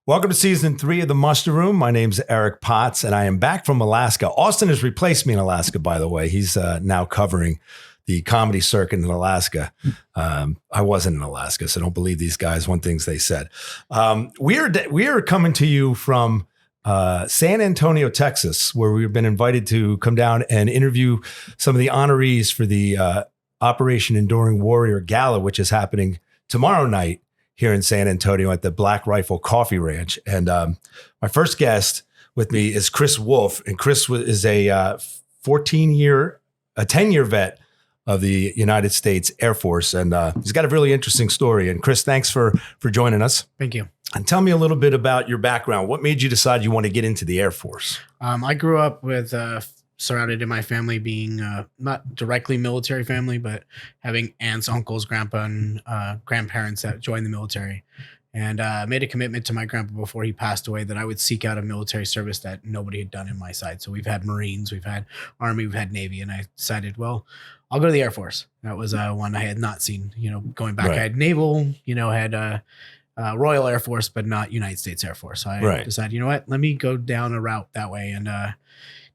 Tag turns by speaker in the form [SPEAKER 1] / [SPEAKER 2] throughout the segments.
[SPEAKER 1] Welcome to season 3 of The Muster Room. My name's Eric Potts, and I am back from Alaska. Austin has replaced me in Alaska, by the way. He's now covering the comedy circuit in Alaska. I wasn't in Alaska, so don't believe these guys when things they said. We are coming to you from San Antonio, Texas, where we've been invited to come down and interview some of the honorees for the Operation Enduring Warrior Gala, which is happening tomorrow night here in San Antonio at the Black Rifle Coffee Ranch. And my first guest with me is Chris Wolff. And Chris is a 10-year vet of the United States Air Force. And he's got a really interesting story. And Chris, thanks for joining us.
[SPEAKER 2] Thank you.
[SPEAKER 1] And tell me a little bit about your background. What made you decide you want to get into the Air Force?
[SPEAKER 2] I grew up with surrounded in my family being not directly military family, but having aunts, uncles, grandpa, and grandparents that joined the military. And made a commitment to my grandpa before he passed away that I would seek out a military service that nobody had done in my side. So we've had Marines, we've had Army, we've had Navy, and I decided, well, I'll go to the Air Force. That was one I had not seen. Going back, right. I had Naval, had Royal Air Force, but not United States Air Force. So I decided, let me go down a route that way. And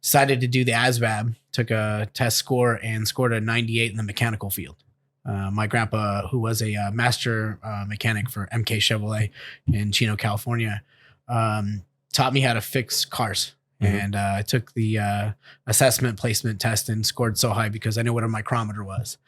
[SPEAKER 2] decided to do the ASVAB, took a test score and scored a 98 in the mechanical field. My grandpa, who was a master mechanic for MK Chevrolet in Chino, California, taught me how to fix cars. Mm-hmm. And I took the assessment placement test and scored so high because I knew what a micrometer was.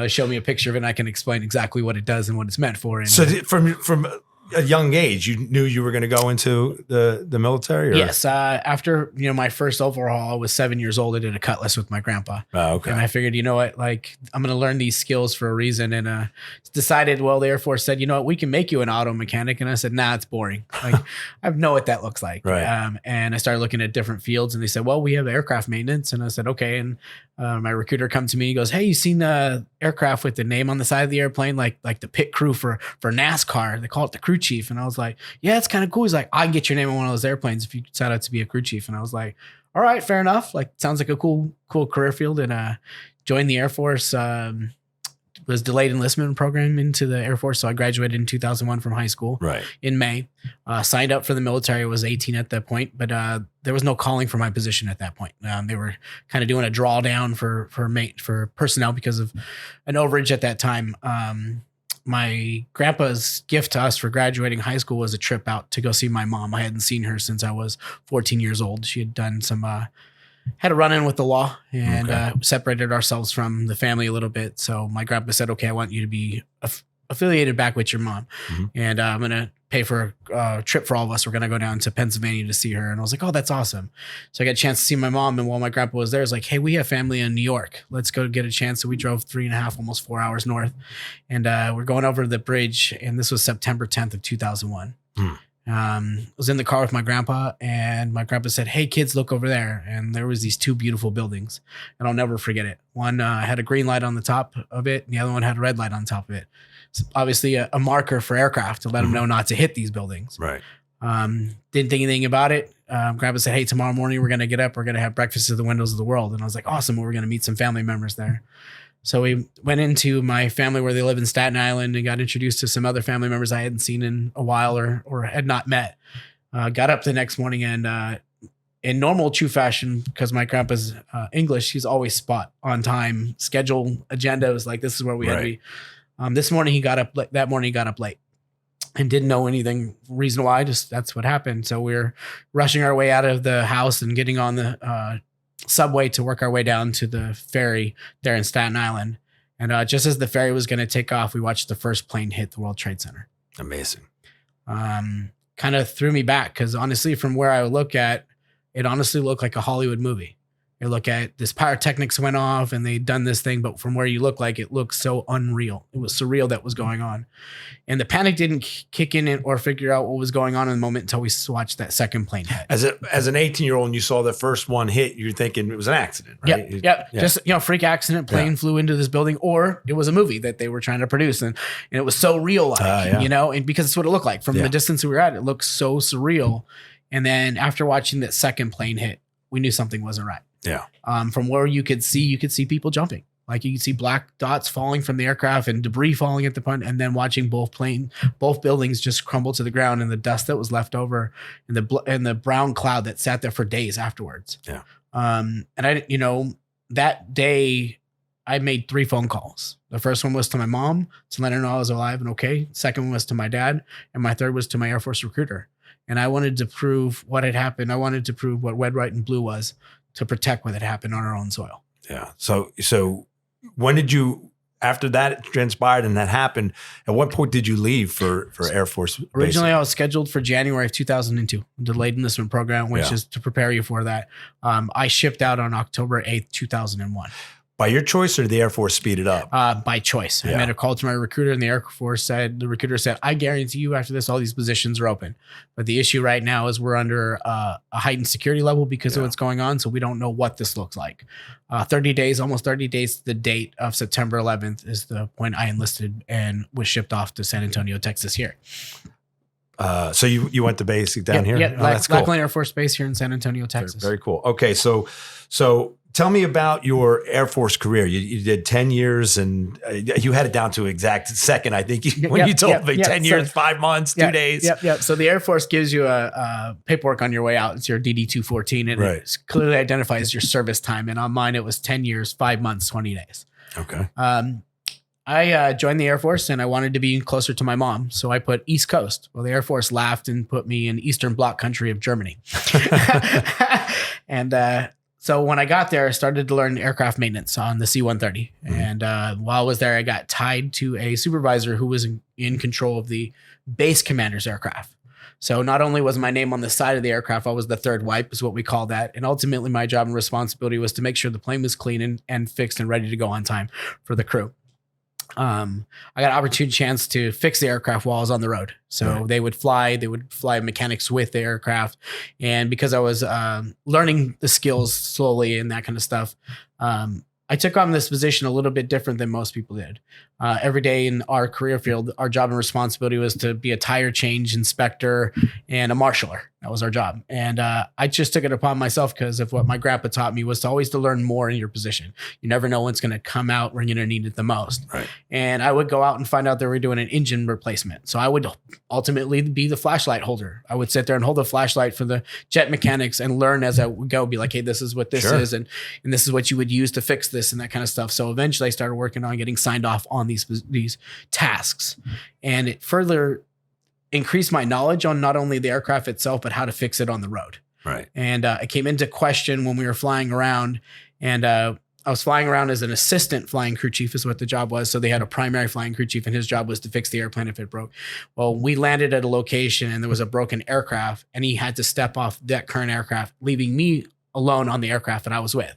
[SPEAKER 2] Show me a picture of it and I can explain exactly what it does and what it's meant for. And,
[SPEAKER 1] so from a young age, you knew you were going to go into the military? Or?
[SPEAKER 2] Yes. After, my first overhaul, I was 7 years old. I did a cutlass with my grandpa. Oh, okay. And I figured, I'm going to learn these skills for a reason. And decided, the Air Force said, we can make you an auto mechanic. And I said, nah, it's boring. I know what that looks like.
[SPEAKER 1] Right.
[SPEAKER 2] And I started looking at different fields and they said, well, we have aircraft maintenance. And I said, okay. And my recruiter comes to me, he goes, hey, you seen the aircraft with the name on the side of the airplane, like the pit crew for NASCAR? They call it the crew chief. And I was like, yeah, it's kind of cool. He's like, I can get your name on one of those airplanes if you decide out to be a crew chief. And I was like, all right, fair enough. Sounds like a cool career field. And joined the Air Force. Was delayed enlistment program into the Air Force. So I graduated in 2001 from high school in May. Signed up for the military. I was 18 at that point, but there was no calling for my position at that point. They were kind of doing a drawdown for personnel because of an overage at that time. My grandpa's gift to us for graduating high school was a trip out to go see my mom. I hadn't seen her since I was 14 years old. She had done some had a run-in with the law and separated ourselves from the family a little bit. So my grandpa said, okay, I want you to be affiliated back with your mom. Mm-hmm. And I'm going to pay for a trip for all of us. We're going to go down to Pennsylvania to see her. And I was like, oh, that's awesome. So I got a chance to see my mom. And while my grandpa was there, I was like, hey, we have family in New York. Let's go get a chance. So we drove 3.5, almost 4 hours north. And we're going over the bridge. And this was September 10th of 2001. I was in the car with my grandpa and my grandpa said, hey kids, look over there. And there was these two beautiful buildings and I'll never forget it. One had a green light on the top of it. And the other one had a red light on top of it. It's obviously a marker for aircraft to let them know not to hit these buildings.
[SPEAKER 1] Right.
[SPEAKER 2] Didn't think anything about it. Grandpa said, hey, tomorrow morning, we're going to get up. We're going to have breakfast at the windows of the world. And I was like, awesome. We're going to meet some family members there. So we went into my family where they live in Staten Island and got introduced to some other family members I hadn't seen in a while or had not met. Got up the next morning and in normal true fashion, because my grandpa's English, he's always spot on time. Schedule agenda was like, this is where we had to be. This morning he got up. That morning he got up late and didn't know anything reason why. Just that's what happened. So we were rushing our way out of the house and getting on the subway to work our way down to the ferry there in Staten Island. And just as the ferry was going to take off, we watched the first plane hit the World Trade Center.
[SPEAKER 1] Amazing.
[SPEAKER 2] Kind of threw me back because honestly, from where I look at, it honestly looked like a Hollywood movie. You look at this pyrotechnics went off and they'd done this thing, but from where you look like it looks so unreal. It was surreal that was going on. And the panic didn't kick in or figure out what was going on in the moment until we watched that second plane hit.
[SPEAKER 1] As an 18-year-old and you saw the first one hit, you're thinking it was an accident, right?
[SPEAKER 2] Yeah. Just, freak accident, plane flew into this building, or it was a movie that they were trying to produce. And it was so real, and because it's what it looked like from the distance we were at, it looked so surreal. And then after watching that second plane hit, we knew something wasn't right.
[SPEAKER 1] Yeah.
[SPEAKER 2] From where you could see people jumping. Like you can see black dots falling from the aircraft and debris falling at the front, and then watching both buildings just crumble to the ground, and the dust that was left over, and the brown cloud that sat there for days afterwards.
[SPEAKER 1] Yeah.
[SPEAKER 2] And that day I made 3 phone calls. The first one was to my mom to let her know I was alive and okay. Second one was to my dad, and my third was to my Air Force recruiter. And I wanted to prove what had happened. I wanted to prove what red, white, and blue was, to protect what had happened on our own soil.
[SPEAKER 1] Yeah. So when did you, after that transpired and that happened, at what point did you leave for Air Force Basic?
[SPEAKER 2] Originally, I was scheduled for January of 2002, delayed enlistment program, which is to prepare you for that. I shipped out on October 8th, 2001.
[SPEAKER 1] By your choice, or did the Air Force speed it up?
[SPEAKER 2] By choice. I made a call to my recruiter, and the recruiter said, I guarantee you after this, all these positions are open. But the issue right now is we're under a heightened security level because of what's going on. So we don't know what this looks like. 30 days, almost 30 days to the date of September 11th is the point I enlisted and was shipped off to San Antonio, Texas here.
[SPEAKER 1] So you went to basic down here?
[SPEAKER 2] Yeah,
[SPEAKER 1] that's cool.
[SPEAKER 2] Lackland Air Force Base here in San Antonio, Texas.
[SPEAKER 1] Very cool. Okay, so tell me about your Air Force career. You did 10 years, and you had it down to exact second, I think, when you told me 10 years, 5 months, 2 days.
[SPEAKER 2] Yep. So the Air Force gives you a paperwork on your way out. It's your DD-214, and it clearly identifies your service time. And on mine, it was 10 years, 5 months, 20 days.
[SPEAKER 1] Okay.
[SPEAKER 2] I joined the Air Force, and I wanted to be closer to my mom. So I put East Coast. Well, the Air Force laughed and put me in Eastern Bloc country of Germany. And so when I got there, I started to learn aircraft maintenance on the C-130. Mm-hmm. And while I was there, I got tied to a supervisor who was in control of the base commander's aircraft. So not only was my name on the side of the aircraft, I was the third wipe, is what we call that. And ultimately, my job and responsibility was to make sure the plane was clean and fixed and ready to go on time for the crew. I got an opportunity chance to fix the aircraft while I was on the road. So they would fly mechanics with the aircraft. And because I was learning the skills slowly and that kind of stuff, I took on this position a little bit different than most people did. Every day in our career field, our job and responsibility was to be a tire change inspector and a marshaller. That was our job. And I just took it upon myself because of what my grandpa taught me, was to always to learn more in your position. You never know when it's going to come out when you're going to need it the most. Right. And I would go out and find out they were doing an engine replacement. So I would ultimately be the flashlight holder. I would sit there and hold the flashlight for the jet mechanics and learn as I would go, be like, hey, this is what this is. And this is what you would use to fix this and that kind of stuff. So eventually I started working on getting signed off on these tasks. And it further increased my knowledge on not only the aircraft itself, but how to fix it on the road. Right. And it came into question when we were flying around, and I was flying around as an assistant flying crew chief is what the job was. So they had a primary flying crew chief, and his job was to fix the airplane if it broke. Well, we landed at a location and there was a broken aircraft, and he had to step off that current aircraft, leaving me alone on the aircraft that I was with.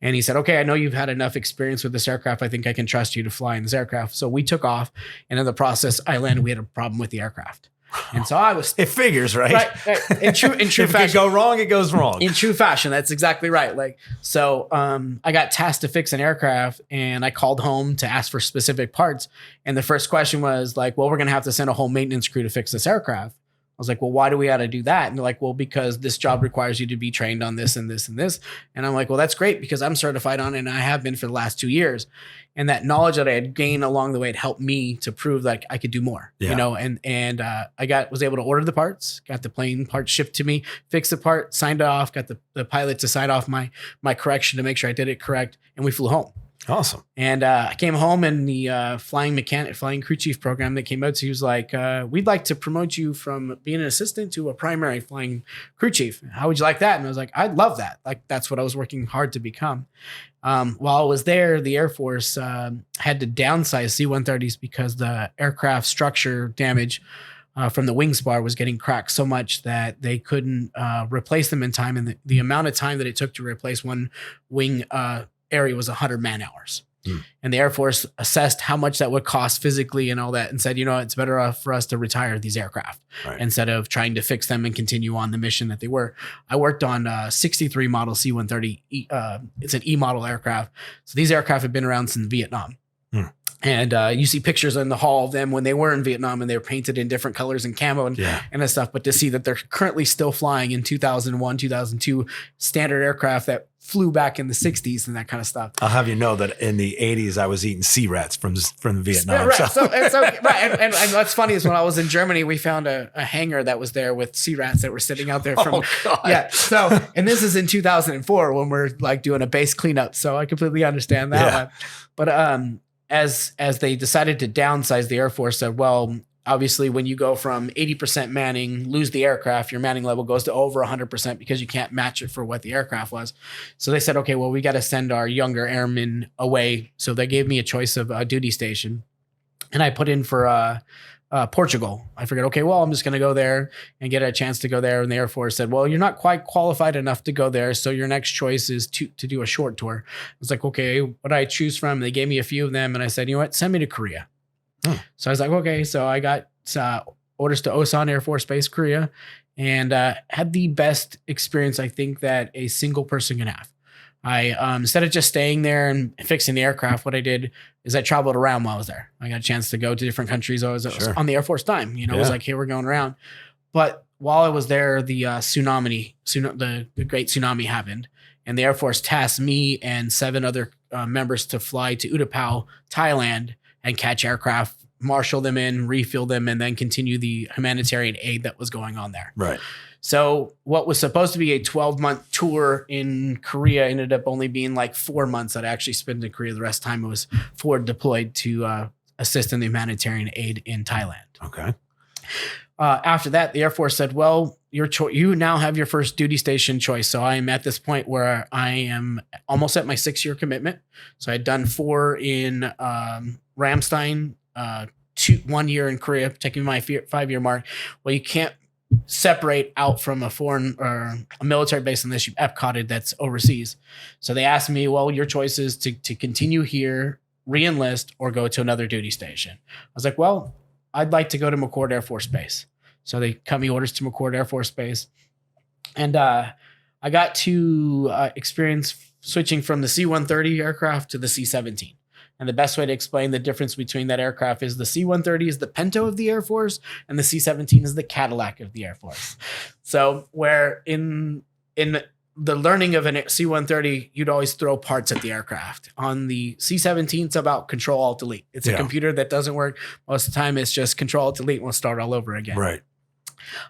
[SPEAKER 2] And he said, okay, I know you've had enough experience with this aircraft. I think I can trust you to fly in this aircraft. So we took off, and in the process, I landed. We had a problem with the aircraft. And so I was...
[SPEAKER 1] It figures, right?
[SPEAKER 2] Right. In true
[SPEAKER 1] if
[SPEAKER 2] fashion.
[SPEAKER 1] If it go wrong, it goes wrong.
[SPEAKER 2] In true fashion. That's exactly right. So I got tasked to fix an aircraft, and I called home to ask for specific parts. And the first question was well, we're going to have to send a whole maintenance crew to fix this aircraft. I was like, well, why do we have to do that? And they're like, well, because this job requires you to be trained on this and this and this. And I'm like, well, that's great, because I'm certified on it, and I have been for the last 2 years. And that knowledge that I had gained along the way, it helped me to prove that I could do more, and I was able to order the parts, got the plane parts shipped to me, fixed the part, signed it off, got the pilot to sign off my correction to make sure I did it correct. And we flew home.
[SPEAKER 1] Awesome.
[SPEAKER 2] And I came home, and the flying crew chief program that came out, so he was like, we'd like to promote you from being an assistant to a primary flying crew chief. How would you like that? And I was like, I'd love that. That's what I was working hard to become. While I was there, the Air Force had to downsize C-130s because the aircraft structure damage from the wing spar was getting cracked so much that they couldn't replace them in time. And the amount of time that it took to replace one wing area was 100 man hours. And the Air Force assessed how much that would cost physically and all that, and said, it's better for us to retire these aircraft instead of trying to fix them and continue on the mission that they were. I worked on 63 model C-130. It's an E model aircraft. So these aircraft have been around since Vietnam. And you see pictures in the hall of them when they were in Vietnam and they were painted in different colors and camo and that stuff. But to see that they're currently still flying in 2001, 2002 standard aircraft that flew back in the 60s and that kind of stuff.
[SPEAKER 1] I'll have you know that in the 80s, I was eating sea rats from Vietnam.
[SPEAKER 2] Right. And what's funny is when I was in Germany, we found a hangar that was there with sea rats that were sitting out there from.
[SPEAKER 1] Oh, God.
[SPEAKER 2] Yeah. So, and this is in 2004 when we're like doing a base cleanup. So I completely understand that one. But, as they decided to downsize, the Air Force said, well, obviously when you go from 80% manning, lose the aircraft, your manning level goes to over 100% because you can't match it for what the aircraft was. So they said, okay, well, we got to send our younger airmen away. So they gave me a choice of a duty station. And I put in for Portugal. I figured, okay, well, I'm just going to go there and get a chance to go there. And the Air Force said, well, you're not quite qualified enough to go there. So your next choice is to do a short tour. I was like, okay, what do I choose from? They gave me a few of them. And I said, you know what, send me to Korea. So I was like, okay. So I got orders to Osan Air Force Base, Korea, and had the best experience I think that a single person can have. I instead of just staying there and fixing the aircraft, what I did is I traveled around while I was there. I got a chance to go to different countries. I was on the Air Force dime, it was like, hey, we're going around. But while I was there, the the great tsunami happened, and the Air Force tasked me and 7 other members to fly to Utapao, Thailand, and catch aircraft, marshal them in, refuel them, and then continue the humanitarian aid that was going on there.
[SPEAKER 1] Right.
[SPEAKER 2] So what was supposed to be a 12-month tour in Korea ended up only being like 4 months that I actually spent in Korea. The rest of the time it was forward deployed to assist in the humanitarian aid in Thailand.
[SPEAKER 1] Okay.
[SPEAKER 2] After that, the Air Force said, well, you now have your first duty station choice. So I am at this point where I am almost at my 6-year commitment. So I had done 4 in Ramstein, 1 year in Korea, taking my 5-year mark. Well, you can't separate out from a foreign or a military base unless you've EPCOTted that's overseas. So they asked me, well, your choice is to continue here, re-enlist, or go to another duty station. I was like, well, I'd like to go to McChord Air Force Base. So they cut me orders to McChord Air Force Base. And I got to experience switching from the C-130 aircraft to the C-17. And the best way to explain the difference between that aircraft is the C-130 is the Pinto of the Air Force, and the C-17 is the Cadillac of the Air Force. So where in the learning of a C-130, you'd always throw parts at the aircraft. On the C-17, it's about Control-Alt-Delete. It's a computer that doesn't work. Most of the time, it's just Control-Alt-Delete and we'll start all over again.
[SPEAKER 1] Right.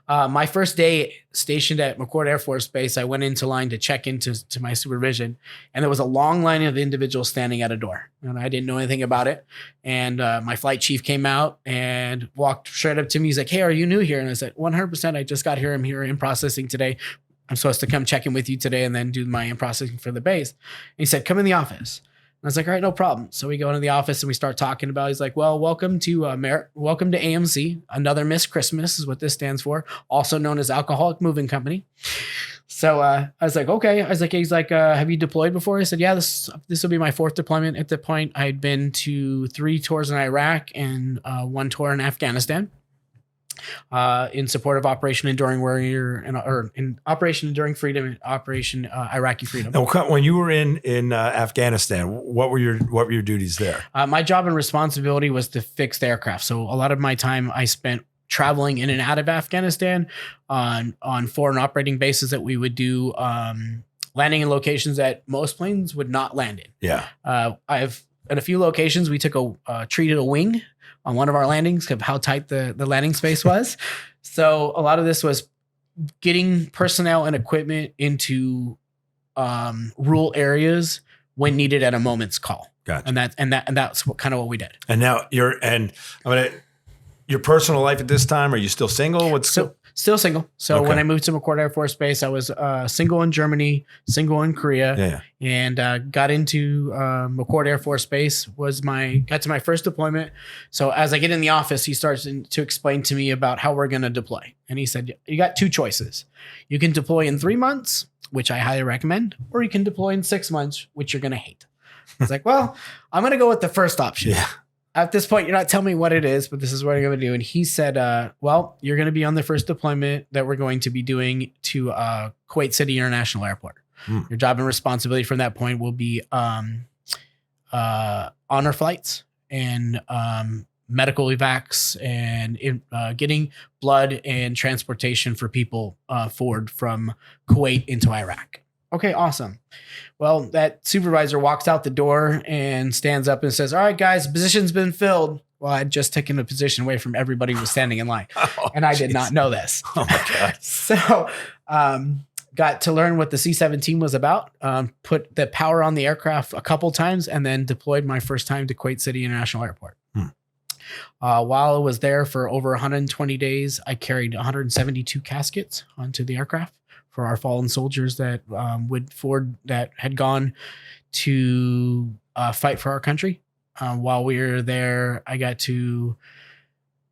[SPEAKER 2] My first day stationed at McChord Air Force Base, I went into line to check into my supervision, and there was a long line of individuals standing at a door, and I didn't know anything about it. And my flight chief came out and walked straight up to me. He's like, hey, are you new here? And I said, 100%. I just got here. I'm here in processing today. I'm supposed to come check in with you today and then do my in processing for the base. And he said, come in the office. And I was like, all right, no problem. So we go into the office and we start talking about, he's like, well, welcome to AMC. Another Miss Christmas is what this stands for, also known as Alcoholic Moving Company. So I was like, okay. He's like, have you deployed before? I said, yeah, this will be my 4th deployment. At the point, I had been to 3 tours in Iraq and 1 tour in Afghanistan. In support of Operation Enduring Warrior or in Operation Enduring Freedom and Operation Iraqi Freedom.
[SPEAKER 1] Now, when you were in Afghanistan, what were your duties there?
[SPEAKER 2] My job and responsibility was to fix the aircraft. So a lot of my time I spent traveling in and out of Afghanistan on foreign operating bases that we would do landing in locations that most planes would not land in.
[SPEAKER 1] Yeah.
[SPEAKER 2] I've at a few locations we treated a wing on one of our landings because of how tight the landing space was. So a lot of this was getting personnel and equipment into rural areas when needed at a moment's call.
[SPEAKER 1] Gotcha.
[SPEAKER 2] And that's kind of what we did.
[SPEAKER 1] And now your personal life at this time, are you still single?
[SPEAKER 2] Still single. So when I moved to McChord Air Force Base, I was single in Germany, single in Korea, and got into McChord Air Force Base. Got to my first deployment. So as I get in the office, he starts to explain to me about how we're going to deploy. And he said, you got 2 choices. You can deploy in 3 months, which I highly recommend, or you can deploy in 6 months, which you're going to hate. I was like, well, I'm going to go with the first option. Yeah. At this point, you're not telling me what it is, but this is what I'm going to do. And he said, well, you're going to be on the first deployment that we're going to be doing to Kuwait City International Airport. Your job and responsibility from that point will be honor flights and medical evacs and getting blood and transportation for people forward from Kuwait into Iraq. Okay, awesome. Well, that supervisor walks out the door and stands up and says, all right, guys, position's been filled. Well, I'd just taken a position away from everybody who was standing in line. And I did not know this.
[SPEAKER 1] Oh my God.
[SPEAKER 2] So got to learn what the C-17 was about, put the power on the aircraft a couple times, and then deployed my first time to Kuwait City International Airport. While I was there for over 120 days, I carried 172 caskets onto the aircraft for our fallen soldiers that that had gone to fight for our country. While we were there, I got to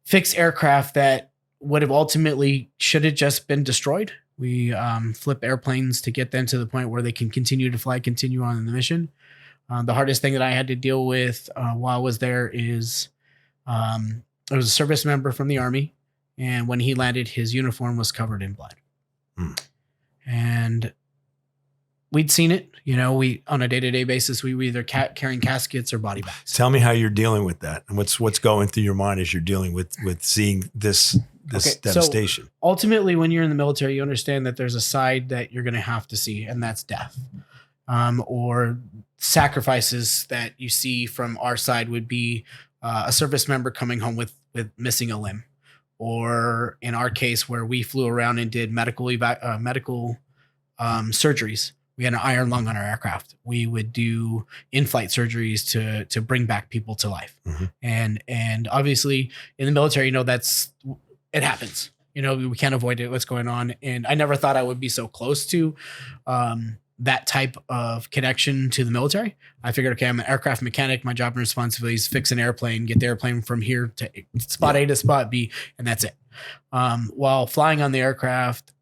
[SPEAKER 2] fix aircraft that would have ultimately should have just been destroyed. We flip airplanes to get them to the point where they can continue to fly, continue on in the mission. The hardest thing that I had to deal with while I was there is I was a service member from the Army, and when he landed, his uniform was covered in blood. And we'd seen it, we on a day-to-day basis, we were either carrying caskets or body bags.
[SPEAKER 1] Tell me how you're dealing with that, and what's going through your mind as you're dealing with seeing this devastation.
[SPEAKER 2] So ultimately, when you're in the military, you understand that there's a side that you're going to have to see, and that's death, or sacrifices that you see from our side would be a service member coming home with missing a limb, or in our case where we flew around and did medical surgeries. We had an iron lung on our aircraft. We would do in-flight surgeries to bring back people to life. And obviously in the military, it happens. We can't avoid it. What's going on? And I never thought I would be so close to that type of connection to the military. I figured, okay, I'm an aircraft mechanic. My job and responsibility is fix an airplane, get the airplane from here to spot A to spot B, and that's it. While flying on the aircraft,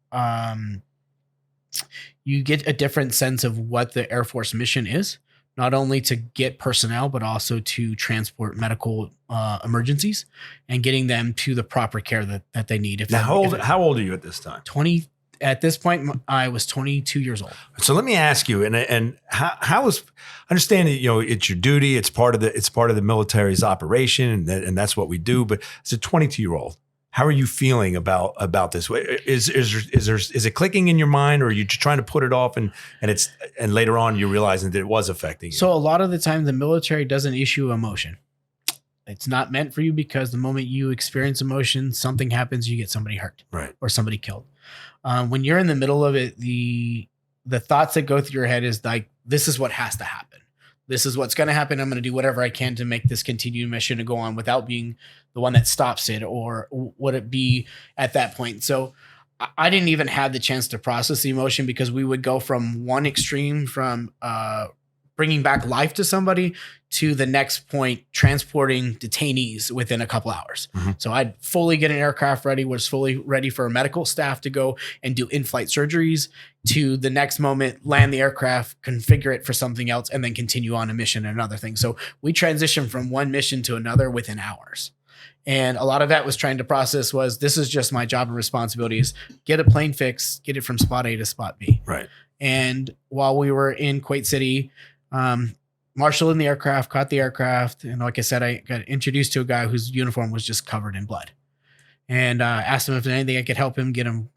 [SPEAKER 2] you get a different sense of what the Air Force mission is, not only to get personnel, but also to transport medical emergencies and getting them to the proper care that they need.
[SPEAKER 1] How old are you at this time?
[SPEAKER 2] 20. At this point, I was 22 years old. So
[SPEAKER 1] let me ask you, and how is understanding, it's your duty, it's part of the military's operation, and that's what we do. But as a 22-year-old, how are you feeling about this? Is it clicking in your mind, or are you just trying to put it off and later on you're realizing that it was affecting you?
[SPEAKER 2] So a lot of the time, the military doesn't issue emotion. It's not meant for you, because the moment you experience emotion, something happens, you get somebody hurt,
[SPEAKER 1] right,
[SPEAKER 2] or somebody killed. When you're in the middle of it, the thoughts that go through your head is like, this is what has to happen. This is what's going to happen. I'm going to do whatever I can to make this continued mission to go on without being the one that stops it, or would it be at that point? So I didn't even have the chance to process the emotion, because we would go from one extreme, from bringing back life to somebody, to the next point, transporting detainees within a couple hours. So I'd fully get an aircraft ready, was fully ready for a medical staff to go and do in-flight surgeries, to the next moment, land the aircraft, configure it for something else, and then continue on a mission and another thing. So we transitioned from one mission to another within hours. And a lot of that was trying to process was, this is just my job and responsibilities. Get a plane fixed, get it from spot A to spot B.
[SPEAKER 1] Right.
[SPEAKER 2] And while we were in Kuwait City, marshalling the aircraft, caught the aircraft. And like I said, I got introduced to a guy whose uniform was just covered in blood, and asked him if there's anything I could help him, get him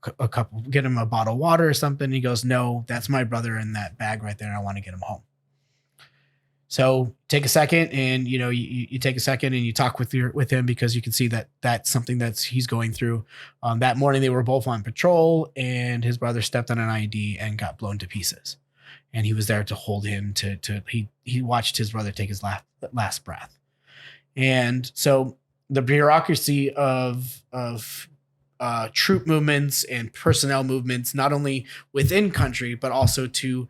[SPEAKER 2] a bottle of water or something. He goes, no, that's my brother in that bag right there, and I want to get him home. So take a second, and you take a second and you talk with him, because you can see that that's something he's going through. That morning they were both on patrol, and his brother stepped on an IED and got blown to pieces. And he was there to hold him. He watched his brother take his last breath. And so the bureaucracy of troop movements and personnel movements, not only within country but also to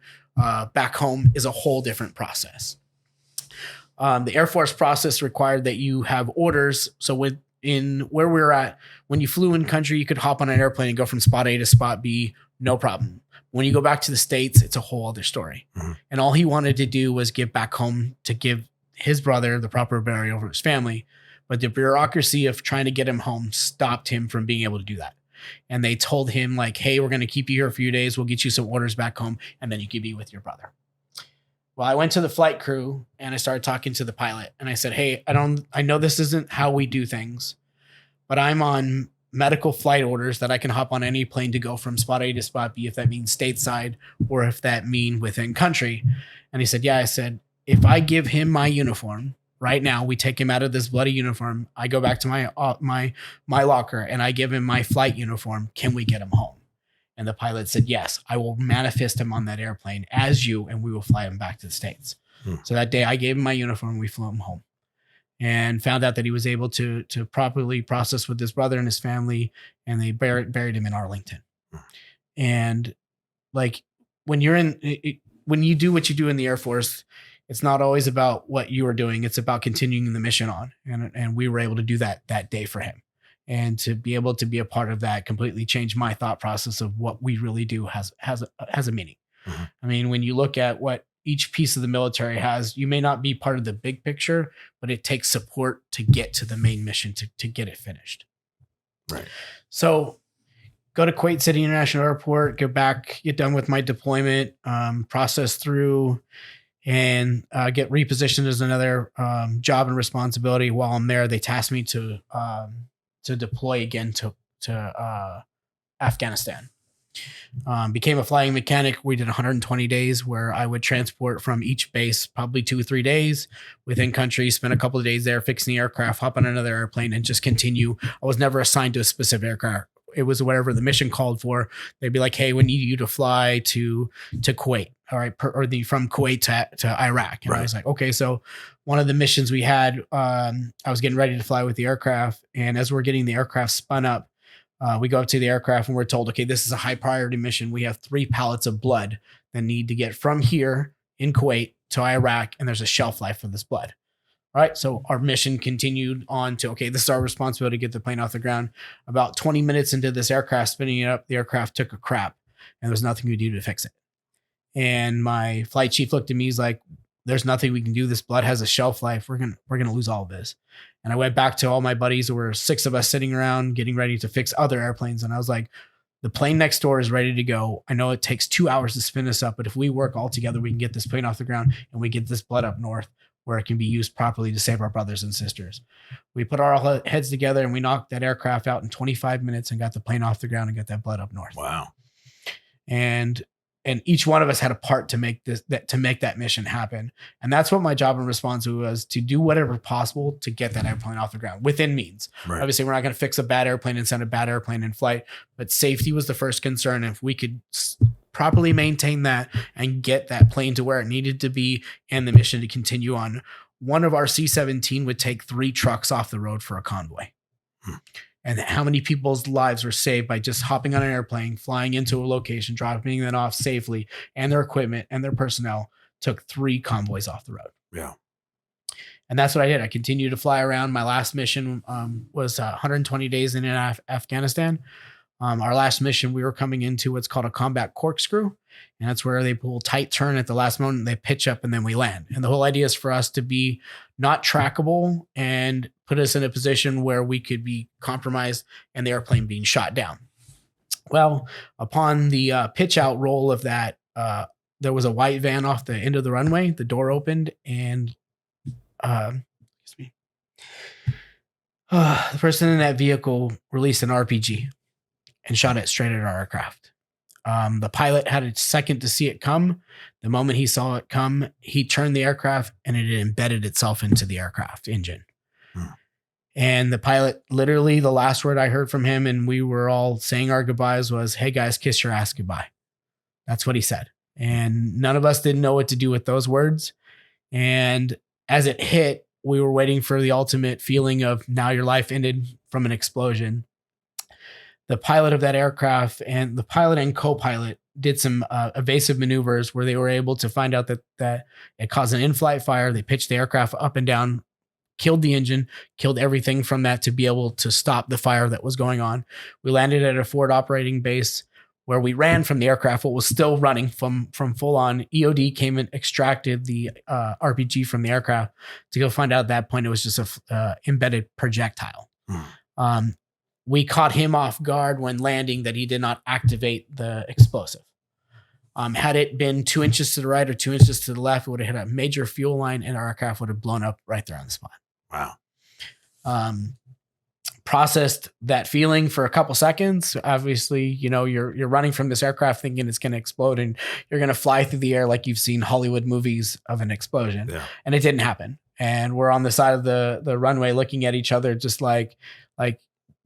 [SPEAKER 2] back home, is a whole different process. The Air Force process required that you have orders. So where we were at, when you flew in country, you could hop on an airplane and go from spot A to spot B, no problem. When you go back to the States, it's a whole other story. And all he wanted to do was get back home to give his brother the proper burial for his family. But the bureaucracy of trying to get him home stopped him from being able to do that. And they told him, like, hey, we're going to keep you here a few days. We'll get you some orders back home, and then you can be with your brother. Well, I went to the flight crew and I started talking to the pilot and I said, hey, I know this isn't how we do things, but I'm on medical flight orders that I can hop on any plane to go from spot A to spot B, if that means stateside or if that mean within country. And he said, yeah. I said, if I give him my uniform right now, we take him out of this bloody uniform. I go back to my locker and I give him my flight uniform. Can we get him home? And the pilot said, yes, I will manifest him on that airplane as you, and we will fly him back to the States. So that day I gave him my uniform. We flew him home and found out that he was able to properly process with his brother and his family. And they buried him in Arlington. And like when you do what you do in the Air Force, it's not always about what you are doing. It's about continuing the mission on. And we were able to do that day for him. And to be able to be a part of that completely changed my thought process of what we really do has a meaning. I mean, when you look at what each piece of the military has, you may not be part of the big picture, but it takes support to get to the main mission to get it finished.
[SPEAKER 1] Right.
[SPEAKER 2] So go to Kuwait City International Airport, go back, get done with my deployment, process through and get repositioned as another job and responsibility. While I'm there, they tasked me to deploy again to Afghanistan. Became a flying mechanic. We did 120 days where I would transport from each base, probably 2 or 3 days within country, spend a couple of days there fixing the aircraft, hop on another airplane and just continue. I was never assigned to a specific aircraft. It was whatever the mission called for. They'd be like, hey, we need you to fly to Kuwait. All right. From Kuwait to Iraq. And I was like, okay. So one of the missions we had, I was getting ready to fly with the aircraft. And as we're getting the aircraft spun up, we go up to the aircraft and we're told, okay, this is a high priority mission. We have 3 pallets of blood that need to get from here in Kuwait to Iraq. And there's a shelf life for this blood. All right. So our mission continued on to, okay, this is our responsibility to get the plane off the ground. About 20 minutes into this aircraft spinning it up, the aircraft took a crap and there was nothing we could do to fix it. And my flight chief looked at me. He's like, there's nothing we can do. This blood has a shelf life. We're going to lose all of this. And I went back to all my buddies. There were 6 of us sitting around getting ready to fix other airplanes. And I was like, the plane next door is ready to go. I know it takes 2 hours to spin this up, but if we work all together, we can get this plane off the ground and we get this blood up north where it can be used properly to save our brothers and sisters. We put our heads together and we knocked that aircraft out in 25 minutes and got the plane off the ground and got that blood up north.
[SPEAKER 1] Wow.
[SPEAKER 2] And each one of us had a part to make that mission happen. And that's what my job and responsibility was, to do whatever possible to get that airplane off the ground within means. Right. Obviously, we're not going to fix a bad airplane and send a bad airplane in flight, but safety was the first concern. If we could properly maintain that and get that plane to where it needed to be and the mission to continue on, one of our C-17 would take 3 trucks off the road for a convoy. And how many people's lives were saved by just hopping on an airplane, flying into a location, dropping it off safely, and their equipment and their personnel took 3 convoys off the road.
[SPEAKER 1] Yeah.
[SPEAKER 2] And that's what I did. I continued to fly around. My last mission was 120 days in Afghanistan. Our last mission, we were coming into what's called a combat corkscrew. And that's where they pull tight turn at the last moment, they pitch up, and then we land. And the whole idea is for us to be not trackable and put us in a position where we could be compromised and the airplane being shot down. Well, upon the pitch out roll of that, there was a white van off the end of the runway. The door opened and the person in that vehicle released an RPG and shot it straight at our aircraft. The pilot had a second to see it come. The moment he saw it come, he turned the aircraft and it embedded itself into the aircraft engine. And the pilot, literally the last word I heard from him, and we were all saying our goodbyes, was, "Hey guys, kiss your ass goodbye." That's what he said. And none of us didn't know what to do with those words. And as it hit, we were waiting for the ultimate feeling of now your life ended from an explosion. The pilot of that aircraft and the pilot and co-pilot did some evasive maneuvers where they were able to find out that it caused an in-flight fire. They pitched the aircraft up and down, killed the engine, killed everything from that to be able to stop the fire that was going on. We landed at a forward operating base where we ran from the aircraft, what was still running from full on. EOD came and extracted the RPG from the aircraft to go find out at that point it was just a embedded projectile. We caught him off guard when landing that he did not activate the explosive. Had it been 2 inches to the right or 2 inches to the left, it would have hit a major fuel line and our aircraft would have blown up right there on the spot.
[SPEAKER 1] Wow.
[SPEAKER 2] Processed that feeling for a couple seconds. Obviously, you're running from this aircraft thinking it's going to explode and you're going to fly through the air like you've seen Hollywood movies of an explosion. Yeah. And it didn't happen. And we're on the side of the runway looking at each other just like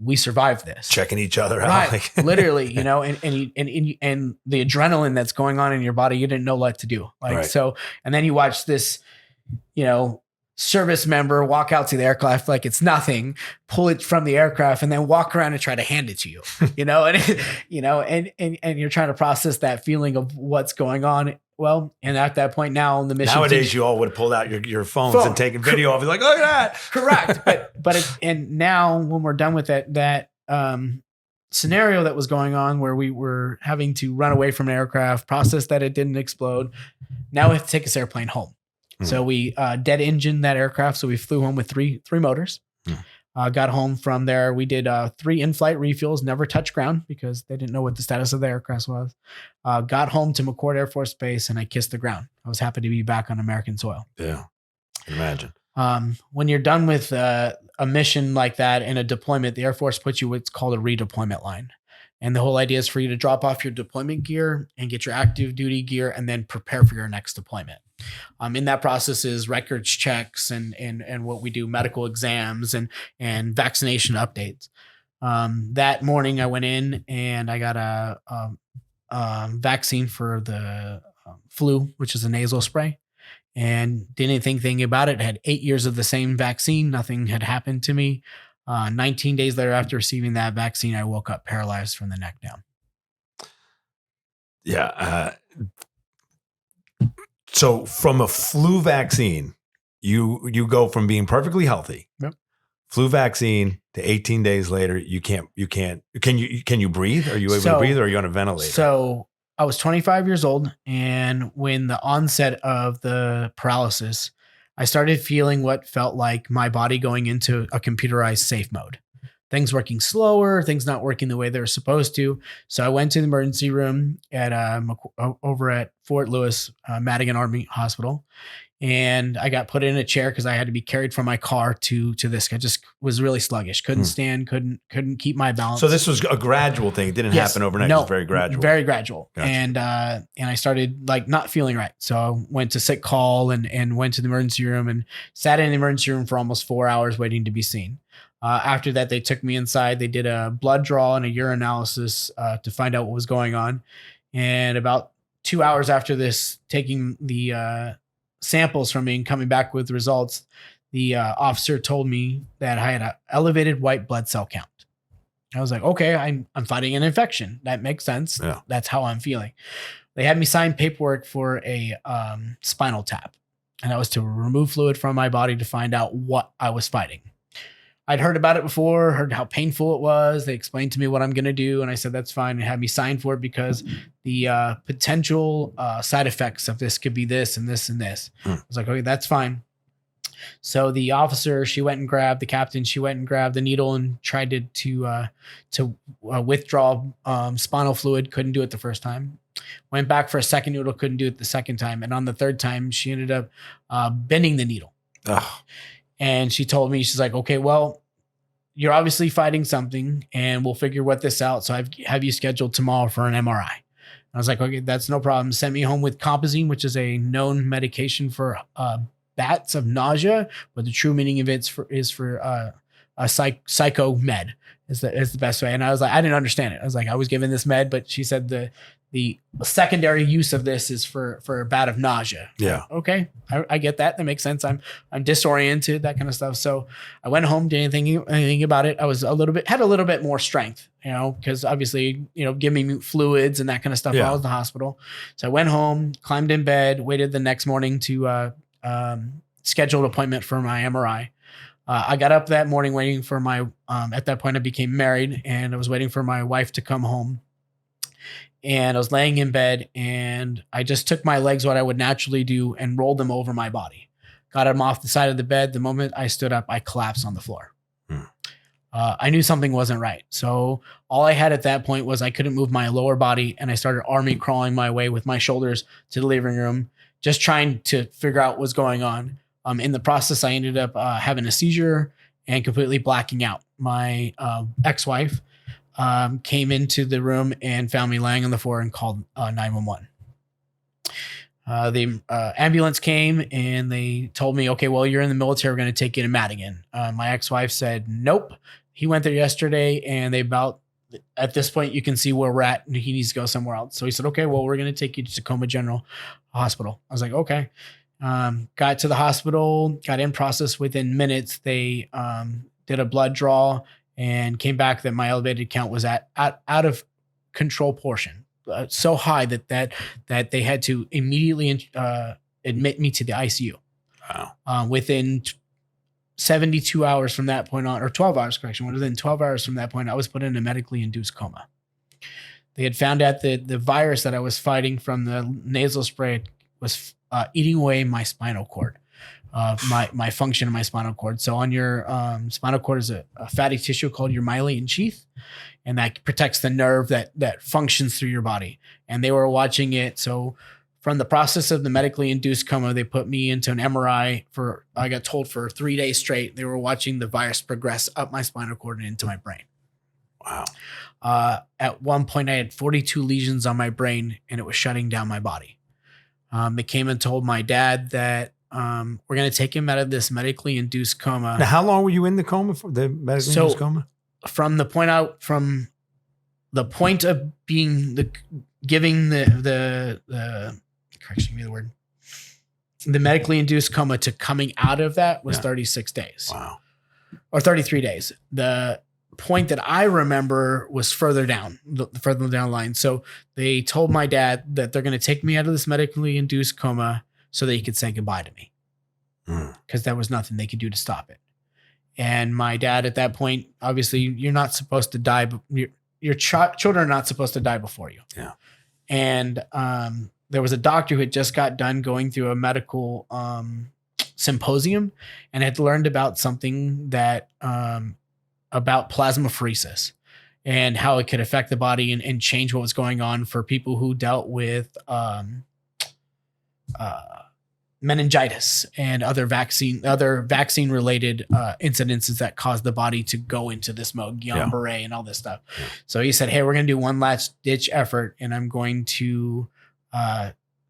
[SPEAKER 2] we survived this.
[SPEAKER 1] Checking each other out.
[SPEAKER 2] Right. Literally, and the adrenaline that's going on in your body, you didn't know what to do. So, and then you watch this, service member walk out to the aircraft like it's nothing, pull it from the aircraft, and then walk around and try to hand it to you, and you're trying to process that feeling of what's going on. Well, and at that point now in the mission,
[SPEAKER 1] nowadays you all would have pulled out your phones and taken video of it, like, look at that.
[SPEAKER 2] Correct. And now when we're done with that scenario that was going on where we were having to run away from an aircraft, process that it didn't explode, now we have to take this airplane home. So we dead engined that aircraft. So we flew home with three motors. Got home from there. We did 3 in-flight refuels, never touched ground because they didn't know what the status of the aircraft was. Got home to McCord Air Force Base and I kissed the ground. I was happy to be back on American soil.
[SPEAKER 1] Yeah, I can imagine.
[SPEAKER 2] When you're done with a mission like that in a deployment, the Air Force puts you what's called a redeployment line. And the whole idea is for you to drop off your deployment gear and get your active duty gear and then prepare for your next deployment. In that process is records checks and what we do, medical exams and vaccination updates. That morning I went in and I got a vaccine for the flu, which is a nasal spray, and didn't think anything about it. I had 8 years of the same vaccine. Nothing had happened to me. 19 days later after receiving that vaccine, I woke up paralyzed from the neck down.
[SPEAKER 1] Yeah. So from a flu vaccine, you go from being perfectly healthy, flu vaccine, to 18 days later, can you breathe? Are you able to breathe or are you on a ventilator?
[SPEAKER 2] So I was 25 years old. And when the onset of the paralysis, I started feeling what felt like my body going into a computerized safe mode. Things working slower, things not working the way they were supposed to. So I went to the emergency room at over at Fort Lewis Madigan Army Hospital, and I got put in a chair because I had to be carried from my car to this. I just was really sluggish, couldn't stand, couldn't keep my balance.
[SPEAKER 1] So this was a gradual thing. It didn't happen overnight. No, it was very gradual.
[SPEAKER 2] Very gradual.
[SPEAKER 1] Gotcha.
[SPEAKER 2] And I started like not feeling right. So I went to sick call and went to the emergency room and sat in the emergency room for almost 4 hours waiting to be seen. After that, they took me inside. They did a blood draw and a urinalysis to find out what was going on. And about 2 hours after this, taking the samples from me and coming back with results, the officer told me that I had an elevated white blood cell count. I was like, okay, I'm fighting an infection. That makes sense. Yeah. That's how I'm feeling. They had me sign paperwork for a spinal tap, and that was to remove fluid from my body to find out what I was fighting. I'd heard about it before, heard how painful it was. They explained to me what I'm going to do. And I said, that's fine. And had me sign for it because the potential side effects of this could be this and this and this. I was like, okay, that's fine. So the officer, she went and grabbed the captain. She went and grabbed the needle and tried to withdraw spinal fluid. Couldn't do it the first time. Went back for a second needle. Couldn't do it the second time. And on the third time, she ended up bending the needle. Oh. And she told me, she's like, okay, well, you're obviously fighting something and we'll figure what this out. So I have you scheduled tomorrow for an MRI. I was like, okay, that's no problem. Sent me home with compazine, which is a known medication for bats of nausea, but the true meaning of it is for a psycho med is the best way. And I was like, I didn't understand it. I was like, I was given this med, but she said the secondary use of this is for a bout of nausea.
[SPEAKER 1] Yeah.
[SPEAKER 2] Okay. I get that. That makes sense. I'm disoriented, that kind of stuff. So I went home, didn't anything about it. I was had a little bit more strength, because obviously, give me fluids and that kind of stuff while I was in the hospital. So I went home, climbed in bed, waited the next morning to schedule an appointment for my MRI. I got up that morning waiting for my, at that point I became married and I was waiting for my wife to come home. And I was laying in bed and I just took my legs, what I would naturally do, and rolled them over my body. Got them off the side of the bed. The moment I stood up, I collapsed on the floor. I knew something wasn't right. So all I had at that point was I couldn't move my lower body, and I started army crawling my way with my shoulders to the living room, just trying to figure out what's going on. In the process, I ended up having a seizure and completely blacking out. My ex-wife came into the room and found me lying on the floor and called 911. The ambulance came and they told me, okay, well, you're in the military. We're going to take you to Madigan. My ex-wife said, nope. He went there yesterday and at this point, you can see where we're at and he needs to go somewhere else. So he said, okay, well, we're going to take you to Tacoma General Hospital. I was like, okay. Got to the hospital, got in process within minutes. They did a blood draw and came back that my elevated count was at out of control portion. So high that they had to immediately admit me to the ICU.
[SPEAKER 1] Wow.
[SPEAKER 2] Within 72 hours from that point on, or 12 hours, correction, within 12 hours from that point, I was put in a medically induced coma. They had found out that the virus that I was fighting from the nasal spray was eating away my spinal cord, my function of my spinal cord. So on your spinal cord is a fatty tissue called your myelin sheath, and that protects the nerve that functions through your body. And they were watching it. So from the process of the medically induced coma, they put me into an MRI I got told for 3 days straight, they were watching the virus progress up my spinal cord and into my brain.
[SPEAKER 1] Wow.
[SPEAKER 2] At one point, I had 42 lesions on my brain and it was shutting down my body. They came and told my dad that we're going to take him out of this medically induced coma.
[SPEAKER 1] Now, how long were you in the coma for, the medically induced coma?
[SPEAKER 2] From the point of being giving the correction, give me the word, the medically induced coma to coming out of that was 36 days.
[SPEAKER 1] Wow.
[SPEAKER 2] Or 33 days. The point that I remember was further down the line. So they told my dad that they're going to take me out of this medically induced coma so that he could say goodbye to me, because there was nothing they could do to stop it. And my dad at that point, obviously you're not supposed to die, but your children are not supposed to die before you.
[SPEAKER 1] Yeah.
[SPEAKER 2] And there was a doctor who had just got done going through a medical symposium and had learned about something that about plasmapheresis and how it could affect the body and change what was going on for people who dealt with meningitis and other vaccine related incidences that caused the body to go into this mode, Guillain-Barré and all this stuff. Yeah. So he said, hey, we're going to do one last ditch effort and I'm going to